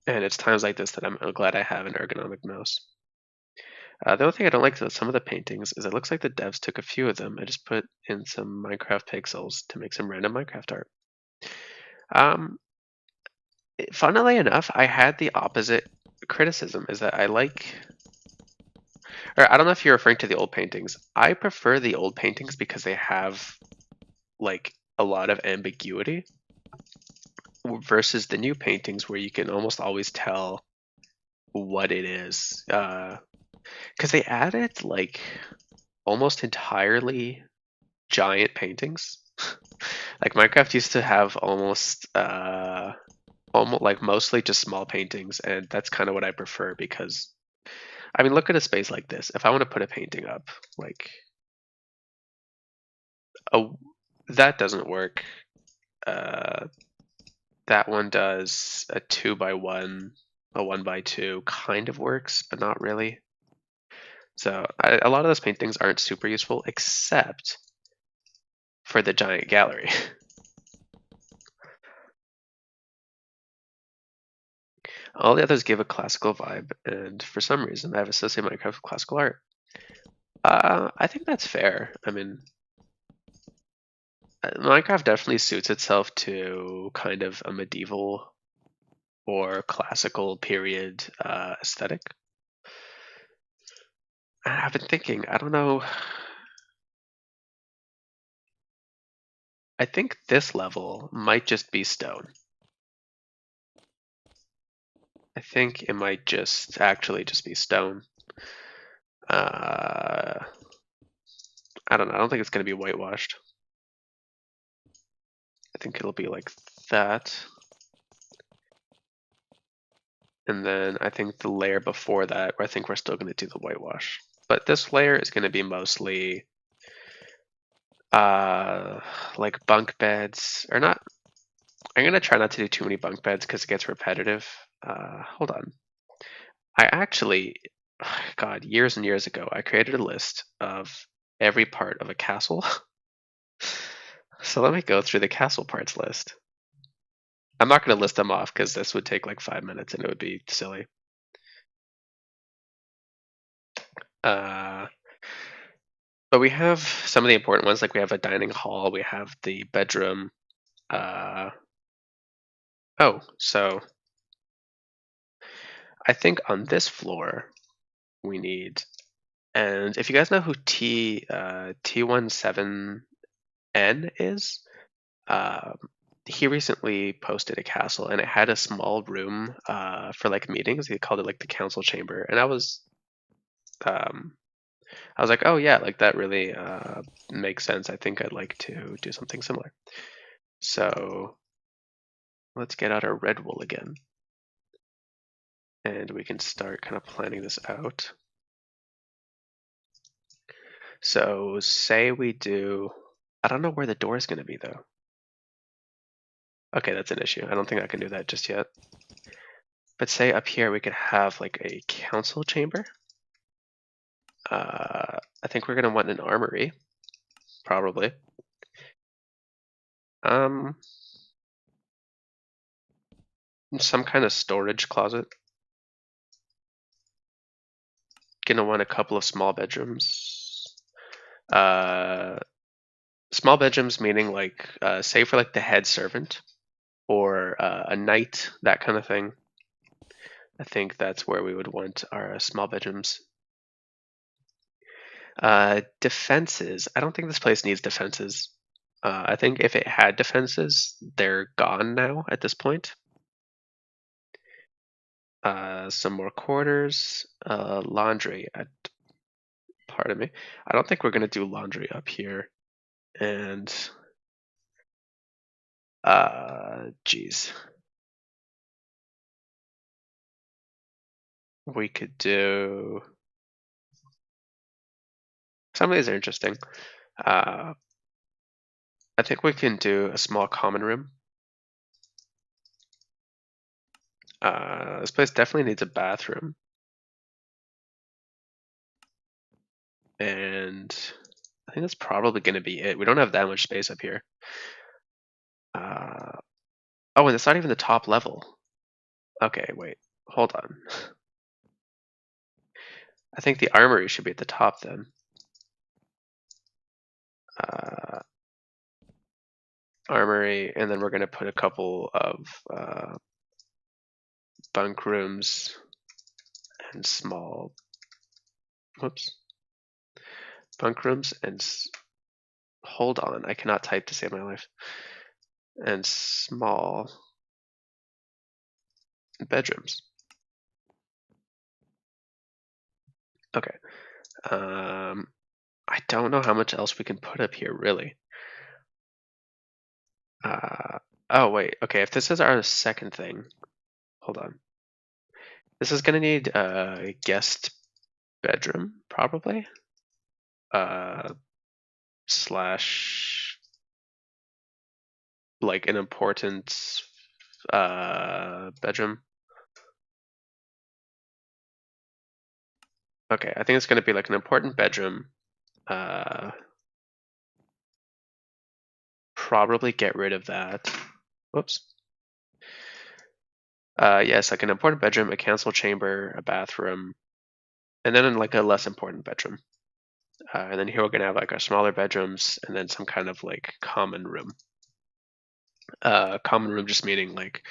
And it's times like this that I'm glad I have an ergonomic mouse. The only thing I don't like about some of the paintings is it looks like the devs took a few of them and just put in some Minecraft pixels to make some random Minecraft art. Funnily enough, I had the opposite criticism, is that I like, or I don't know if you're referring to the old paintings. I prefer the old paintings because they have like a lot of ambiguity versus the new paintings where you can almost always tell what it is. Because they added like almost entirely giant paintings. Like Minecraft used to have almost like mostly just small paintings, and that's kind of what I prefer because I mean, look at a space like this. If I want to put a painting up, like oh, that doesn't work. That one does a 2x1, a 1x2 kind of works, but not really. So a lot of those paintings aren't super useful, except for the giant gallery. All the others give a classical vibe, and for some reason, I've associated Minecraft with classical art. I think that's fair. I mean, Minecraft definitely suits itself to kind of a medieval or classical period aesthetic. I've been thinking, I don't know. I think this level might just be stone. I think it might just actually just be stone. I don't know. I don't think it's going to be whitewashed. I think it'll be like that. And then I think the layer before that, I think we're still going to do the whitewash. But this layer is going to be mostly like bunk beds, or not. I'm going to try not to do too many bunk beds because it gets repetitive. Hold on. I actually, God, years and years ago, I created a list of every part of a castle. So let me go through the castle parts list. I'm not going to list them off because this would take like 5 minutes and it would be silly. But we have some of the important ones, like we have a dining hall, we have the bedroom. So I think on this floor we need, and if you guys know who T17N is, he recently posted a castle, and it had a small room for like meetings. He called it like the council chamber, and um, I was like, oh yeah, like that really makes sense. I think I'd like to do something similar. So let's get out our red wool again, and we can start kind of planning this out. So say we do, I don't know where the door is going to be though. Okay, that's an issue. I don't think I can do that just yet. But say up here we could have like a council chamber. I think we're going to want an armory, probably. Um, some kind of storage closet. Gonna want a couple of small bedrooms. Small bedrooms meaning like, say for like the head servant or a knight, that kind of thing. I think that's where we would want our small bedrooms. Defenses. I don't think this place needs defenses. I think if it had defenses, they're gone now at this point. Some more quarters. Laundry. Pardon me. I don't think we're going to do laundry up here. And, geez. We could do... Some of these are interesting. I think we can do a small common room. This place definitely needs a bathroom. And I think that's probably going to be it. We don't have that much space up here. Oh, and it's not even the top level. Okay, wait. Hold on. I think the armory should be at the top then. Armory, and then we're going to put a couple of bunk rooms and small, whoops, bunk rooms and, hold on, I cannot type to save my life, and small bedrooms. Okay. I don't know how much else we can put up here, really. Oh, wait. Okay, if this is our second thing, hold on. This is going to need a guest bedroom, probably. Slash, like an important bedroom. Okay, I think it's going to be like an important bedroom. Probably get rid of that. Whoops. Yes, like an important bedroom, a council chamber, a bathroom, and then like a less important bedroom. And then here we're gonna have like our smaller bedrooms and then some kind of like common room. Common room just meaning like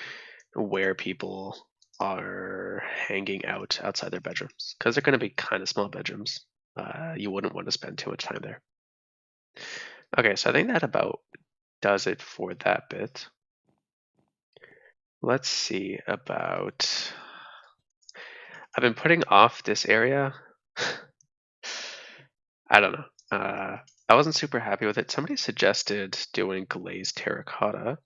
where people are hanging out outside their bedrooms, because they're gonna be kind of small bedrooms. You wouldn't want to spend too much time there. Okay, so I think that about does it for that bit. Let's see about... I've been putting off this area. I don't know. I wasn't super happy with it. Somebody suggested doing glazed terracotta.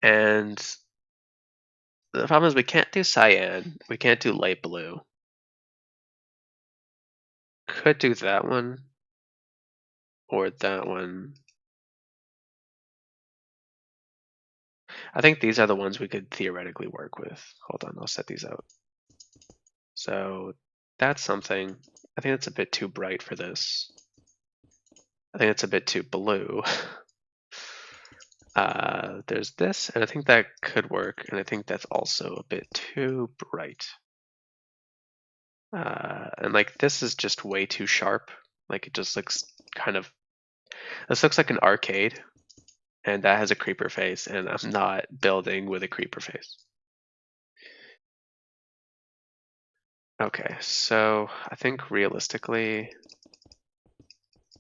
And the problem is we can't do cyan. We can't do light blue. Could do that one. Or that one. I think these are the ones we could theoretically work with. Hold on, I'll set these out. So that's something. I think that's a bit too bright for this. I think it's a bit too blue. There's this, and I think that could work, and I think that's also a bit too bright. And like this is just way too sharp. Like it just looks kind of, this looks like an arcade, and that has a creeper face, and I'm not building with a creeper face. Okay, so I think realistically,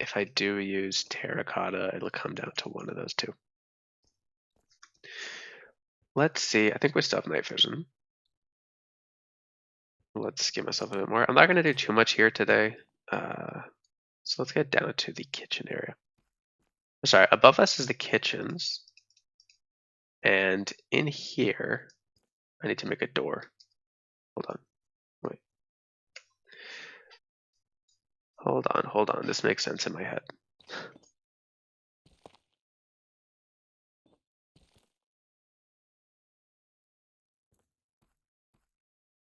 if I do use terracotta, it'll come down to one of those two. Let's see. I think we still have night vision. Let's give myself a bit more. I'm not going to do too much here today. So let's get down to the kitchen area. Sorry, above us is the kitchens. And in here, I need to make a door. Hold on. Wait. Hold on. This makes sense in my head.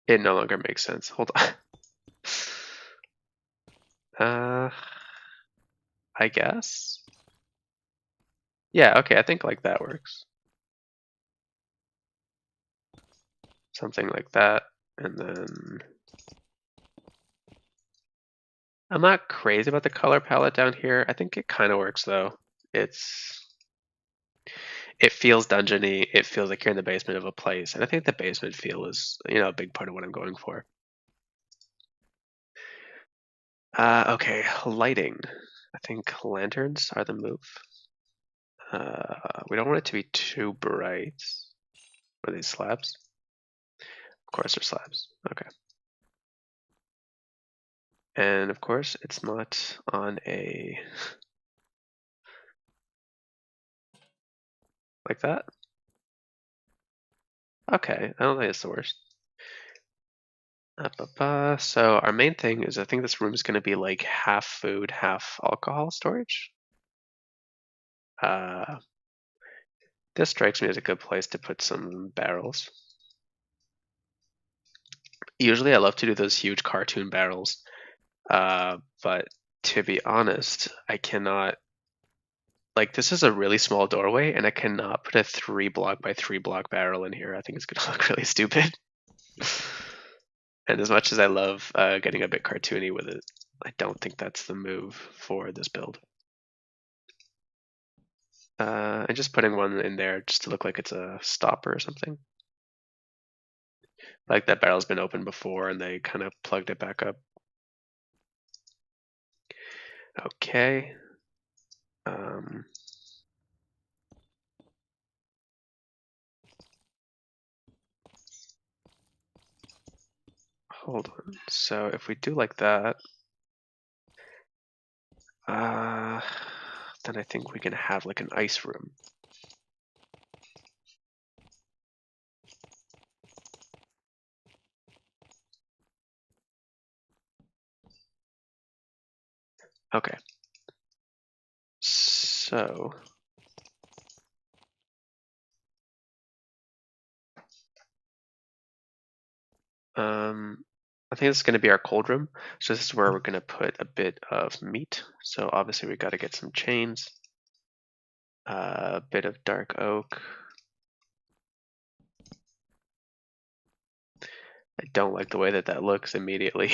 It no longer makes sense. Hold on. I guess. Yeah, okay, I think like that works. Something like that. And then I'm not crazy about the color palette down here. I think it kind of works though. It feels dungeony. It feels like you're in the basement of a place. And I think the basement feel is, a big part of what I'm going for. Okay, lighting. I think lanterns are the move. We don't want it to be too bright. Are these slabs? Of course they're slabs. Okay. And of course it's not on a... like that? Okay, I don't think it's the worst. So our main thing is I think this room is going to be like half food, half alcohol storage. This strikes me as a good place to put some barrels. Usually I love to do those huge cartoon barrels, but to be honest, I cannot, like this is a really small doorway and I cannot put a 3 block by 3 block barrel in here. I think it's gonna look really stupid. And as much as I love getting a bit cartoony with it, I don't think that's the move for this build. And just putting one in there just to look like it's a stopper or something. Like that barrel's been opened before and they kind of plugged it back up. Okay. Hold on. So if we do like that, then I think we can have like an ice room. Okay. So I think this is going to be our cold room. So this is where we're going to put a bit of meat. So obviously we got to get some chains, a bit of dark oak. I don't like the way that that looks immediately.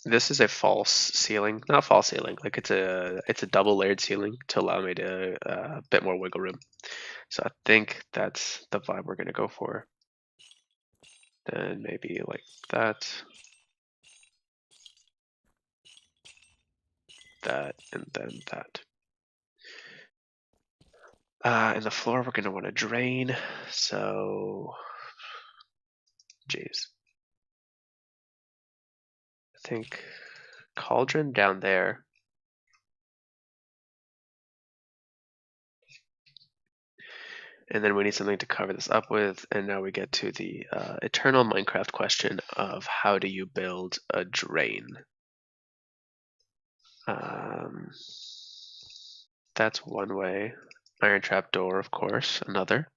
This is a false ceiling, not false ceiling, like it's a double layered ceiling to allow me to a bit more wiggle room. So I think that's the vibe we're gonna go for. Then maybe like that, and then that. And the floor we're gonna want to drain. So, geez, I think cauldron down there. And then we need something to cover this up with. And now we get to the eternal Minecraft question of how do you build a drain? That's one way. Iron trap door, of course, another.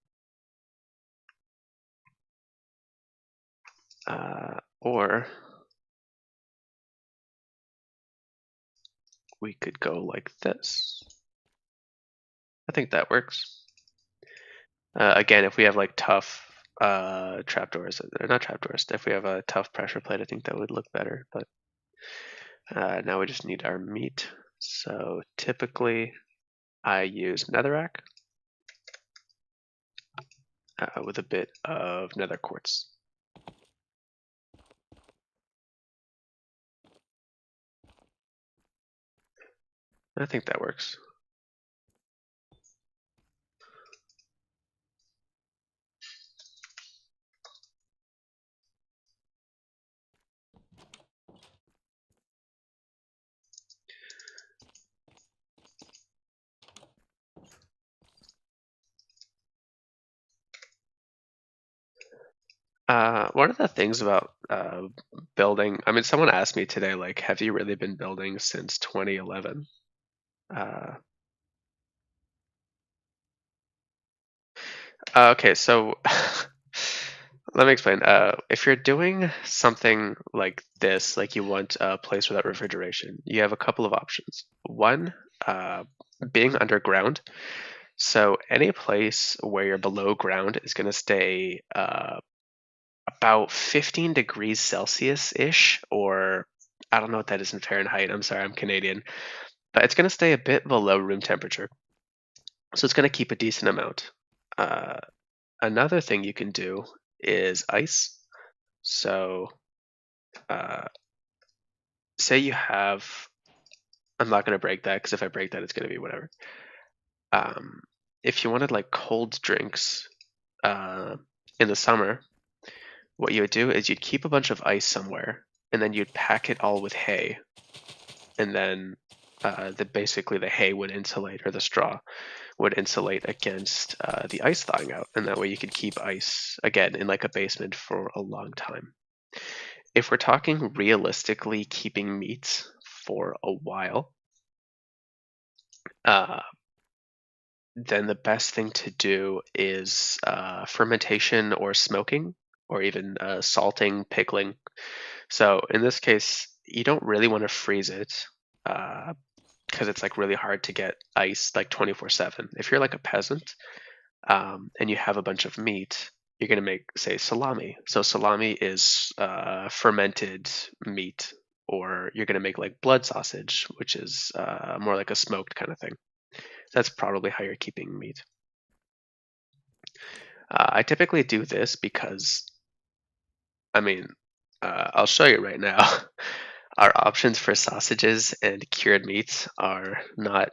Or we could go like this. I think that works. Again, if we have like tough trapdoors, not trapdoors, if we have a tough pressure plate, I think that would look better. But now we just need our meat. So typically I use netherrack with a bit of nether quartz. I think that works. One of the things about building, I mean, someone asked me today, like, have you really been building since 2011? Uh, okay, so let me explain. If you're doing something like this, like you want a place without refrigeration, you have a couple of options. One, uh, being underground. So any place where you're below ground is going to stay about 15 degrees Celsius-ish, or I don't know what that is in Fahrenheit. I'm sorry, I'm Canadian. But it's going to stay a bit below room temperature. So it's going to keep a decent amount. Uh, Another thing you can do is ice. So uh, say you have, I'm not going to break that because if I break that, it's going to be whatever. Um, if you wanted like cold drinks in the summer, what you would do is you'd keep a bunch of ice somewhere and then you'd pack it all with hay. And then basically the hay would insulate, or the straw would insulate against the ice thawing out. And that way you could keep ice, again, in like a basement for a long time. If we're talking realistically keeping meats for a while, uh, then the best thing to do is fermentation or smoking, or even salting, pickling. So in this case, you don't really want to freeze it because it's like really hard to get ice like 24/7. If you're like a peasant and you have a bunch of meat, you're going to make, say, salami. So salami is fermented meat, or you're going to make like blood sausage, which is more like a smoked kind of thing. That's probably how you're keeping meat. I typically do this because, I mean, I'll show you right now. Our options for sausages and cured meats are not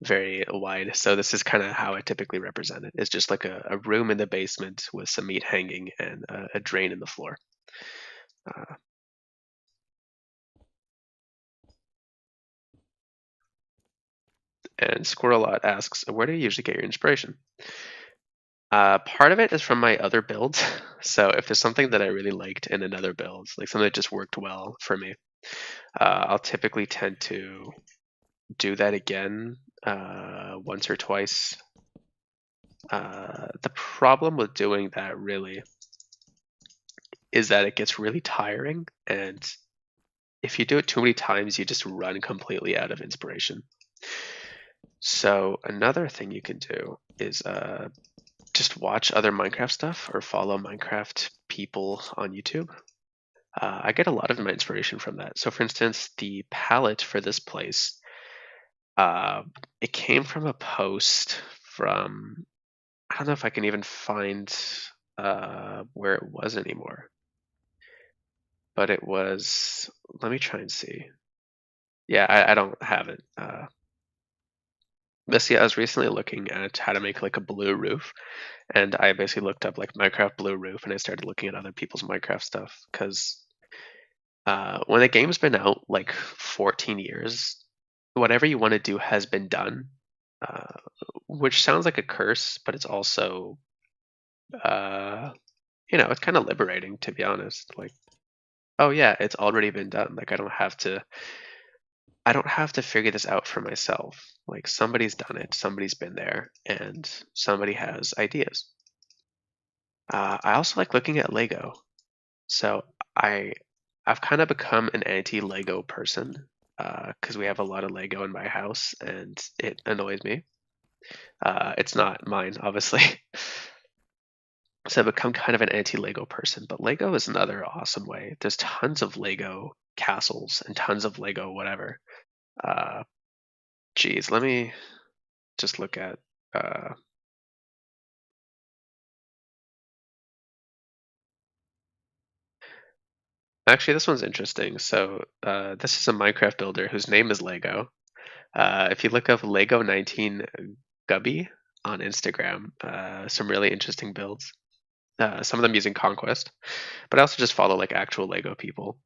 very wide. So this is kind of how I typically represent it. It's just like a room in the basement with some meat hanging and a drain in the floor. Uh, and Squirrelot asks, where do you usually get your inspiration? Part of it is from my other builds. So if there's something that I really liked in another build, like something that just worked well for me, I'll typically tend to do that again once or twice. The problem with doing that really is that it gets really tiring, and if you do it too many times, you just run completely out of inspiration. So another thing you can do is just watch other Minecraft stuff or follow Minecraft people on YouTube. I get a lot of my inspiration from that. So for instance, the palette for this place, uh, it came from a post from, I don't know if I can even find where it was anymore, but it was, let me try and see. Yeah, I don't have it. But see, I was recently looking at how to make like a blue roof, and I basically looked up like Minecraft blue roof, and I started looking at other people's Minecraft stuff because when the game's been out like 14 years, whatever you want to do has been done, uh, which sounds like a curse, but it's also, uh, it's kind of liberating to be honest. Like, oh yeah, it's already been done. Like I don't have to figure this out for myself. Like somebody's done it, somebody's been there, and somebody has ideas. I also like looking at Lego. So I I've kind of become an anti-Lego person because we have a lot of Lego in my house, and it annoys me. It's not mine, obviously. So I've become kind of an anti-Lego person. But Lego is another awesome way. There's tons of Lego castles and tons of Lego whatever. Uh, Geez, let me just look at. Uh, Actually, this one's interesting. So this is a Minecraft builder whose name is Lego. If you look up Lego 19 Gubby on Instagram, some really interesting builds. Some of them using Conquest, but I also just follow like actual Lego people.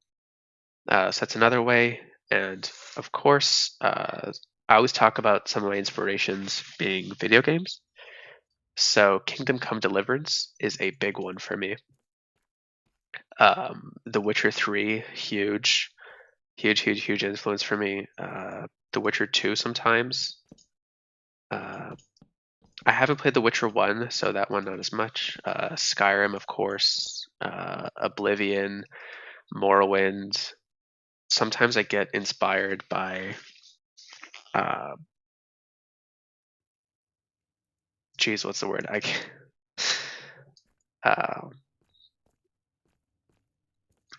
So that's another way. And of course, I always talk about some of my inspirations being video games. So Kingdom Come Deliverance is a big one for me. The Witcher 3, huge, huge, huge, huge influence for me. The Witcher 2 sometimes. Uh, I haven't played The Witcher 1, so that one not as much. Skyrim, of course. Oblivion, Morrowind. Sometimes I get inspired by, uh, geez, what's the word?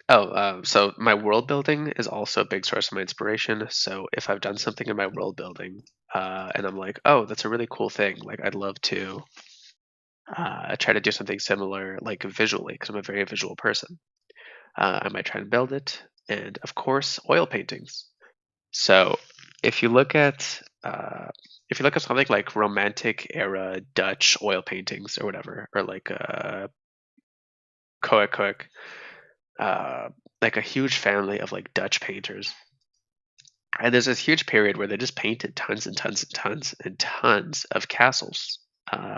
Uh, so my world building is also a big source of my inspiration. So if I've done something in my world building, and I'm like, oh, that's a really cool thing. Like I'd love to try to do something similar, like visually, because I'm a very visual person. I might try and build it, and of course, oil paintings. So if you look at something like Romantic era Dutch oil paintings or whatever, or like Koek, uh, like a huge family of like Dutch painters. And there's this huge period where they just painted tons and tons and tons and tons of castles.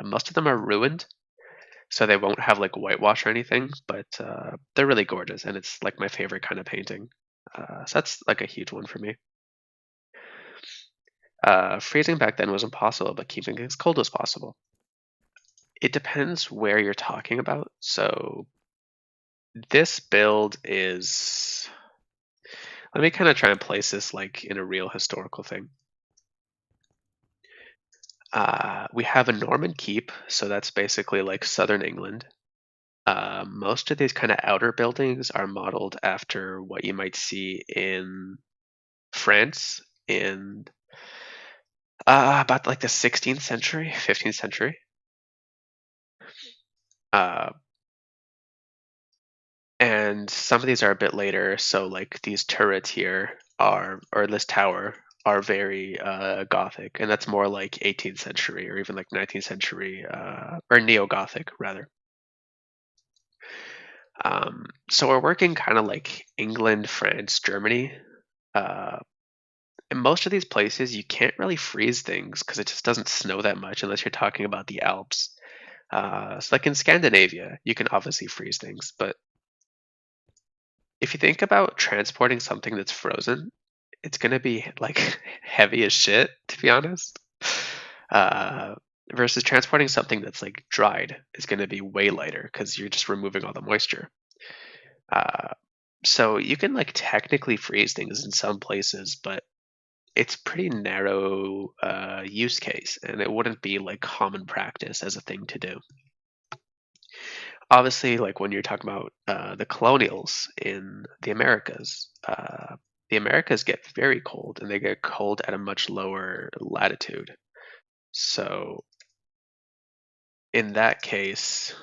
Most of them are ruined, so they won't have like whitewash or anything, but they're really gorgeous, and it's like my favorite kind of painting. So that's like a huge one for me. Freezing back then was impossible, but keeping it as cold as possible. It depends where you're talking about. So this build is. Let me kind of try and place this like in a real historical thing. We have a Norman keep, so that's basically like southern England. Most of these kind of outer buildings are modeled after what you might see in France in about like the 16th century, 15th century. Uh, and some of these are a bit later, so like these turrets here are, or this tower, are very Gothic, and that's more like 18th century or even like 19th century, or neo-Gothic rather. So we're working kind of like England, France, Germany. Uh, in most of these places, you can't really freeze things because it just doesn't snow that much unless you're talking about the Alps. So like in Scandinavia, you can obviously freeze things, but if you think about transporting something that's frozen, it's gonna be like heavy as shit, to be honest. Uh, versus transporting something that's like dried is gonna be way lighter because you're just removing all the moisture. Uh, so you can like technically freeze things in some places, but it's pretty narrow use case, and it wouldn't be like common practice as a thing to do. Obviously, like when you're talking about the colonials in the Americas get very cold, and they get cold at a much lower latitude. So in that case,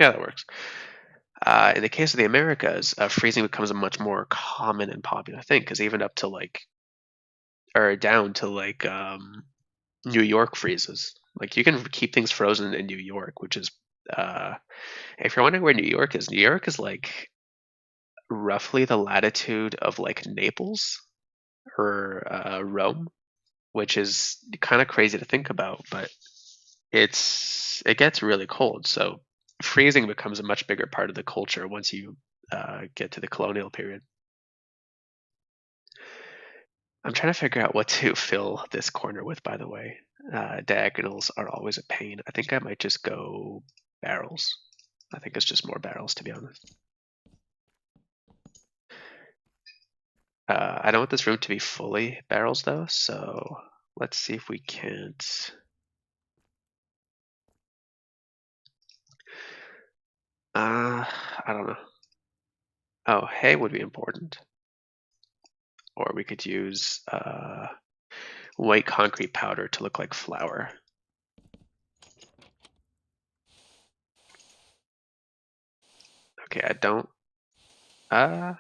yeah, that works. In the case of the Americas, freezing becomes a much more common and popular thing because even up to like, or down to like New York freezes. Like you can keep things frozen in New York, which is, uh, if you're wondering where New York is like roughly the latitude of like Naples or Rome, which is kind of crazy to think about, but it gets really cold. So freezing becomes a much bigger part of the culture once you get to the colonial period. I'm trying to figure out what to fill this corner with, by the way. Diagonals are always a pain. I think I might just go barrels. I think it's just more barrels, to be honest. I don't want this room to be fully barrels, though, so let's see if we can't. I don't know. Oh, hay would be important. Or we could use white concrete powder to look like flour. Okay, I don't. Uh,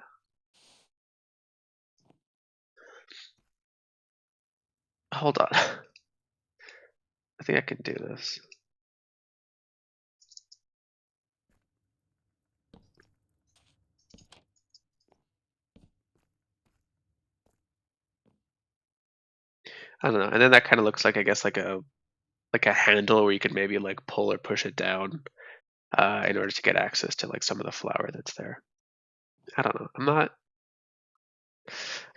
Hold on. I think I can do this. I don't know. And then that kind of looks like, I guess, like a handle where you could maybe like pull or push it down in order to get access to like some of the flour that's there. I don't know. I'm not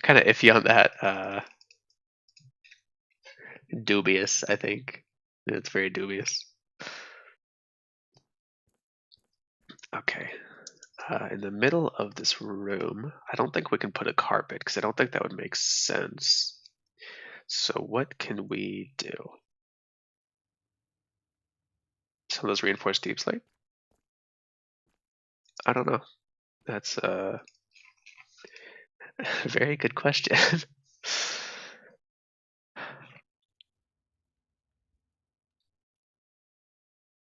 kind of iffy on that. Dubious, I think. It's very dubious. Okay. In the middle of this room, I don't think we can put a carpet because I don't think that would make sense. So what can we do? Some of those reinforced deep slate? I don't know. That's a very good question.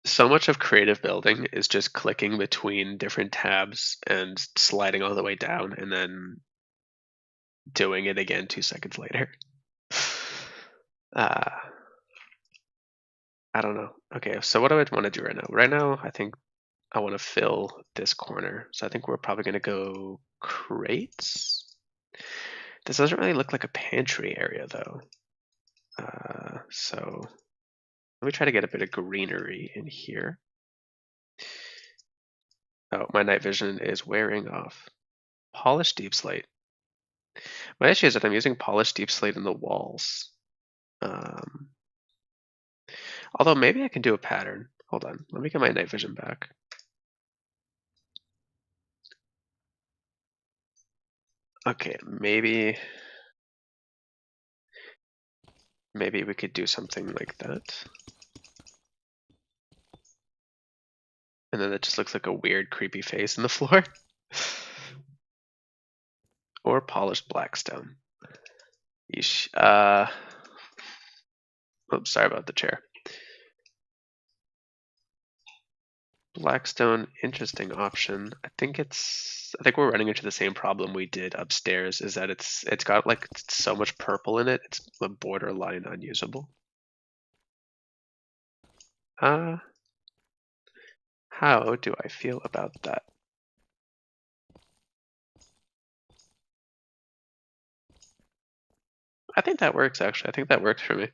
So much of creative building is just clicking between different tabs and sliding all the way down and then doing it again 2 seconds later. Uh, I don't know. Okay, so what do I want to do right now? Right now, I think I want to fill this corner. So I think we're probably going to go crates. This doesn't really look like a pantry area though. So let me try to get a bit of greenery in here. Oh, my night vision is wearing off. Polished deep slate. My issue is that I'm using polished deep slate in the walls. Um, Although maybe I can do a pattern. Hold on, let me get my night vision back. Okay, maybe we could do something like that. And then it just looks like a weird, creepy face in the floor. Or polished blackstone. Yeesh. Oops, sorry about the chair. Blackstone, interesting option. I think we're running into the same problem we did upstairs, is that it's got like so much purple in it, it's borderline unusable. How do I feel about that? I think that works actually. I think that works for me.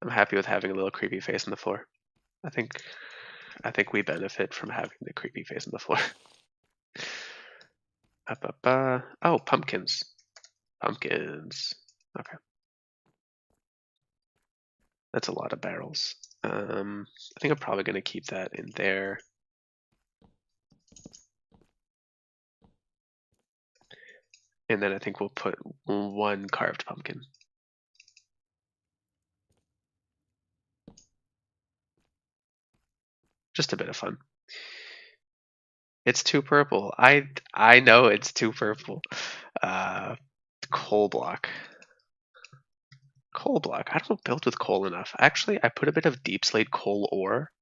I'm happy with having a little creepy face on the floor. I think we benefit from having the creepy face on the floor. Oh, pumpkins. Pumpkins. Okay. That's a lot of barrels. I think I'm probably going to keep that in there. And then I think we'll put one carved pumpkin. Just a bit of fun. It's too purple. I know it's too purple. Coal block. Coal block. I don't build with coal enough. Actually, I put a bit of deep slate coal ore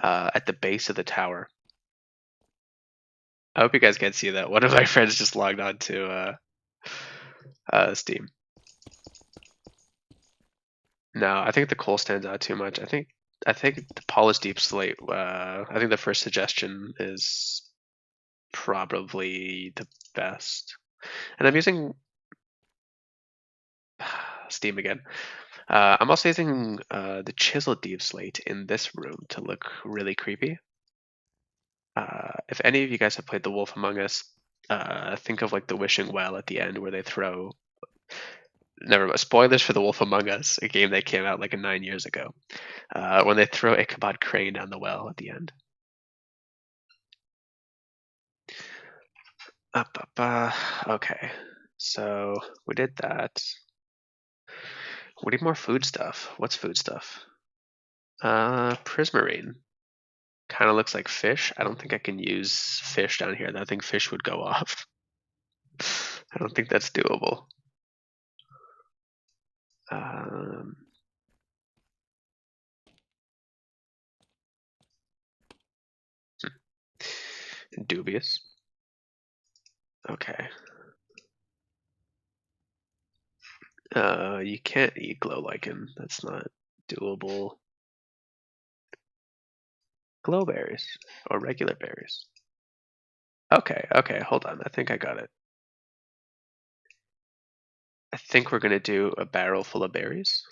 at the base of the tower. I hope you guys can see that. One of my friends just logged on to Steam. No, I think the coal stands out too much. I think the polished deep slate. I think the first suggestion is probably the best. And I'm using Steam again. I'm also using the chiseled deep slate in this room to look really creepy. If any of you guys have played The Wolf Among Us, think of like the wishing well at the end where they throw. Never mind. Spoilers for The Wolf Among Us, a game that came out like 9 years ago. When they throw Ichabod Crane down the well at the end. Okay, so we did that. We need more food stuff. What's food stuff? Prismarine. Kind of looks like fish. I don't think I can use fish down here. I think fish would go off. I don't think that's doable. Um, Dubious. Okay. You can't eat glow lichen. That's not doable. Glow berries or regular berries. Okay, okay, hold on. I think I got it. I think we're gonna do a barrel full of berries.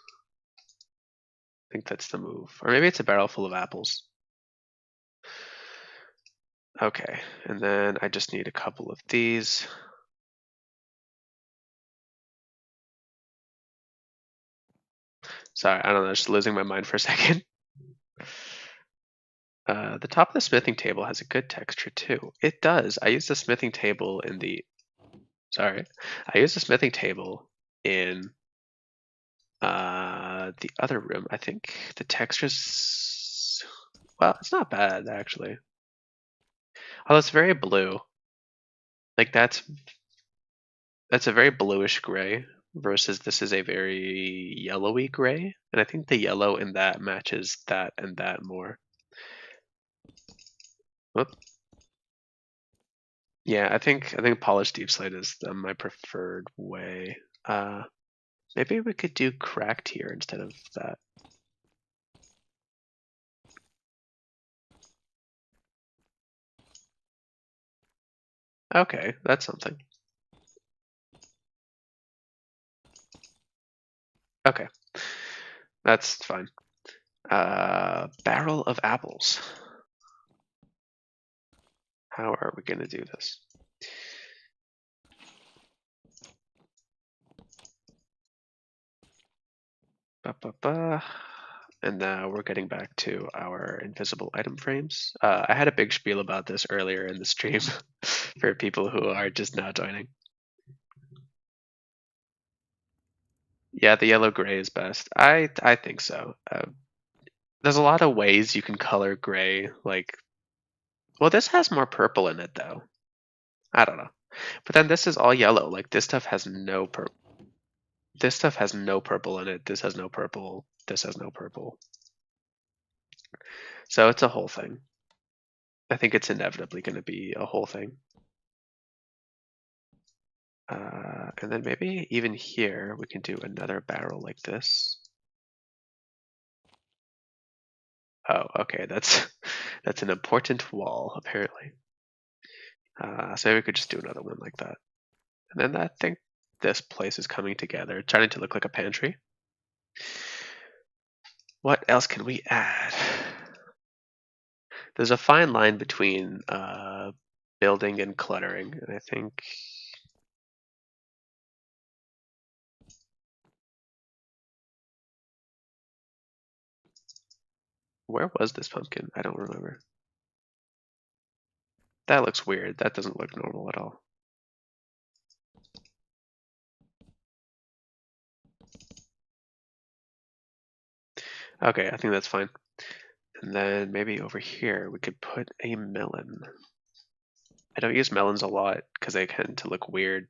I think that's the move. Or maybe it's a barrel full of apples. Okay, and then I just need a couple of these. Sorry, I don't know, just losing my mind for a second. The top of the smithing table has a good texture too. It does. I used the smithing table in the, sorry, I used the smithing table in the other room. I think the texture's, well, it's not bad actually. Although it's very blue. Like that's a very bluish gray versus this is a very yellowy gray. And I think the yellow in that matches that and that more. Whoop. Yeah, I think polished deep slate is my preferred way. Maybe we could do cracked here instead of that. Okay, that's something. Okay, that's fine. Barrel of apples. How are we gonna do this? Ba, ba, ba. And now we're getting back to our invisible item frames. I had a big spiel about this earlier in the stream for people who are just now joining. Yeah, the yellow gray is best. I think so. There's a lot of ways you can color gray. Like, well, this has more purple in it though. I don't know. But then this is all yellow. Like this stuff has no purple. This stuff has no purple in it. This has no purple. This has no purple. So it's a whole thing. I think it's inevitably going to be a whole thing. And then maybe even here we can do another barrel like this. Oh, okay, that's that's an important wall apparently. So maybe we could just do another one like that. And then I think this place is coming together, it's starting to look like a pantry. What else can we add? There's a fine line between building and cluttering, and I think where was this pumpkin? I don't remember. That looks weird. That doesn't look normal at all. Okay, I think that's fine. And then maybe over here we could put a melon. I don't use melons a lot because they tend to look weird.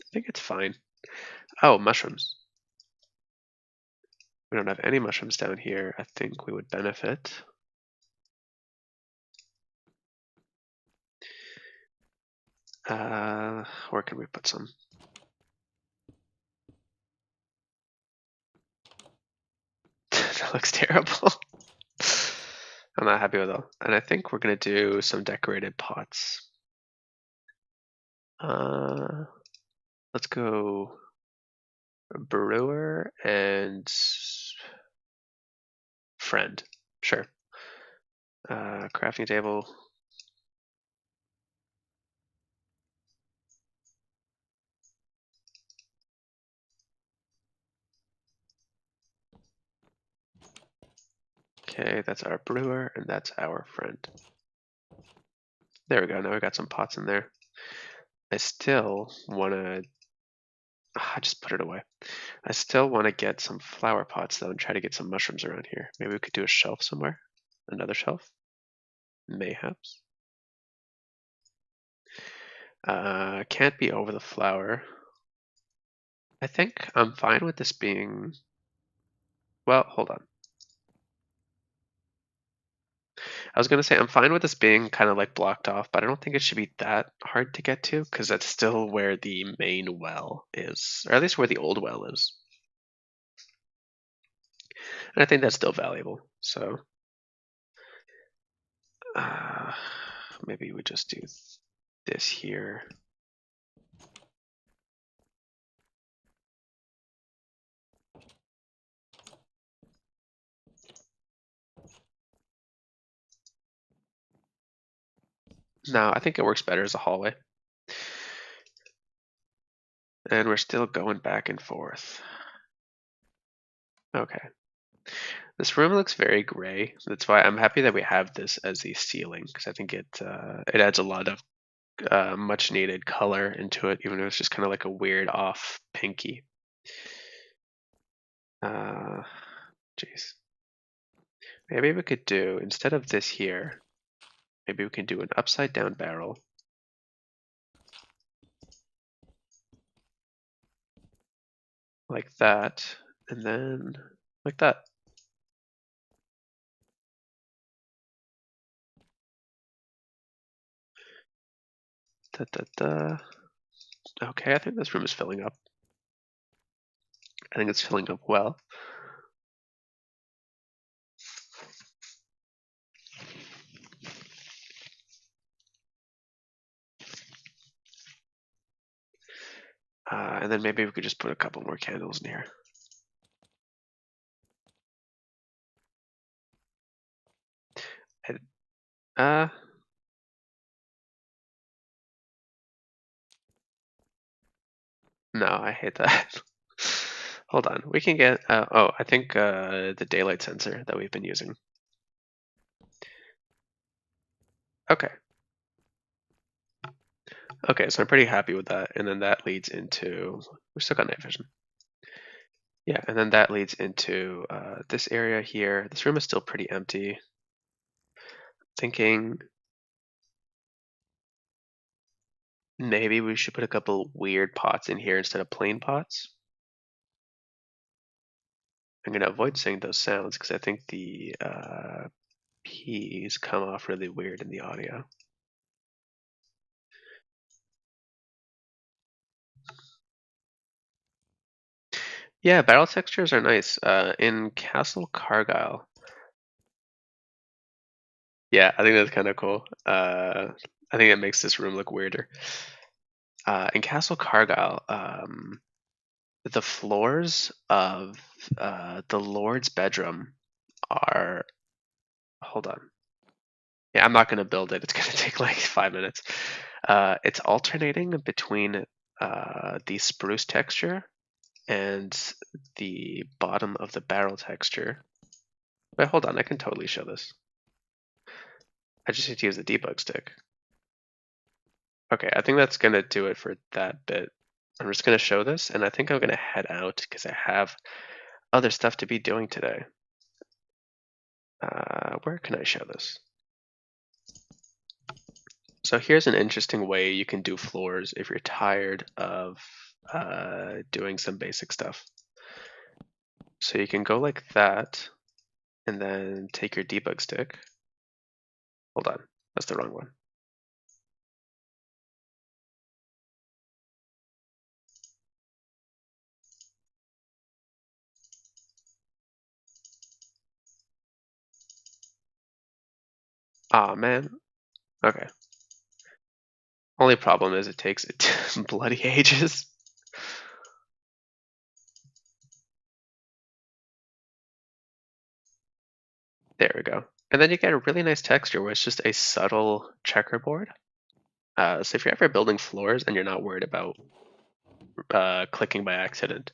I think it's fine. Oh, mushrooms. We don't have any mushrooms down here. I think we would benefit. Where can we put some? That looks terrible. I'm not happy with it. And I think we're gonna do some decorated pots. Let's go brewer and friend. Sure. Crafting table. Okay, that's our brewer and that's our friend. There we go. Now we got some pots in there. I still want to. I just put it away. I still want to get some flower pots though and try to get some mushrooms around here. Maybe we could do a shelf somewhere. Another shelf. Mayhaps. Can't be over the flower. I think I'm fine with this being. Well, hold on. I was gonna say I'm fine with this being kind of like blocked off, but I don't think it should be that hard to get to because that's still where the main well is, or at least where the old well is. And I think that's still valuable. So uh, maybe we just do this here. No, I think it works better as a hallway. And we're still going back and forth. Okay. This room looks very gray. That's why I'm happy that we have this as the ceiling because I think it adds a lot of much needed color into it, even though it's just kind of like a weird off pinky. Jeez. Maybe we could do, instead of this here, maybe we can do an upside down barrel. Like that, and then like that. Da, da, da. Okay, I think this room is filling up. I think it's filling up well. And then maybe we could just put a couple more candles in here. Uh, no, I hate that. Hold on, we can get, oh, I think the daylight sensor that we've been using. Okay. Okay, so I'm pretty happy with that. And then that leads into, we're still got night vision. Yeah, and then that leads into this area here. This room is still pretty empty. Thinking maybe we should put a couple weird pots in here instead of plain pots. I'm gonna avoid saying those sounds because I think the P's come off really weird in the audio. Yeah, battle textures are nice. In Castle Cargyle. Yeah, I think that's kind of cool. I think it makes this room look weirder. In Castle Cargyle, the floors of the Lord's bedroom are. Hold on. Yeah, I'm not going to build it. It's going to take like 5 minutes. It's alternating between the spruce texture and the bottom of the barrel texture. Wait, hold on. I can totally show this. I just need to use the debug stick. Okay, I think that's going to do it for that bit. I'm just going to show this, and I think I'm going to head out because I have other stuff to be doing today. Where can I show this? So here's an interesting way you can do floors if you're tired of doing some basic stuff. So you can go like that, and then take your debug stick. Hold on, that's the wrong one. Aw, man. Okay. Only problem is it takes bloody ages. There we go. And then you get a really nice texture where it's just a subtle checkerboard. So if you're ever building floors and you're not worried about clicking by accident,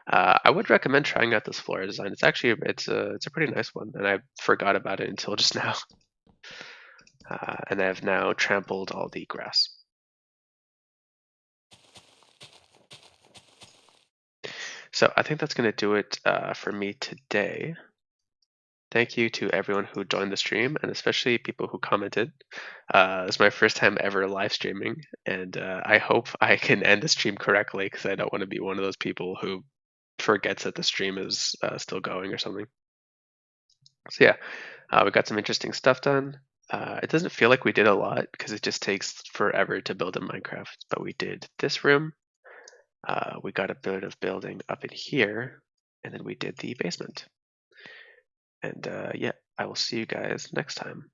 I would recommend trying out this floor design. It's a pretty nice one, and I forgot about it until just now. And I have now trampled all the grass. So I think that's going to do it for me today. Thank you to everyone who joined the stream, and especially people who commented. It's my first time ever live streaming, and I hope I can end the stream correctly because I don't want to be one of those people who forgets that the stream is still going or something. So yeah, we got some interesting stuff done. It doesn't feel like we did a lot because it just takes forever to build in Minecraft, but we did this room. We got a bit of building up in here, and then we did the basement. And yeah, I will see you guys next time.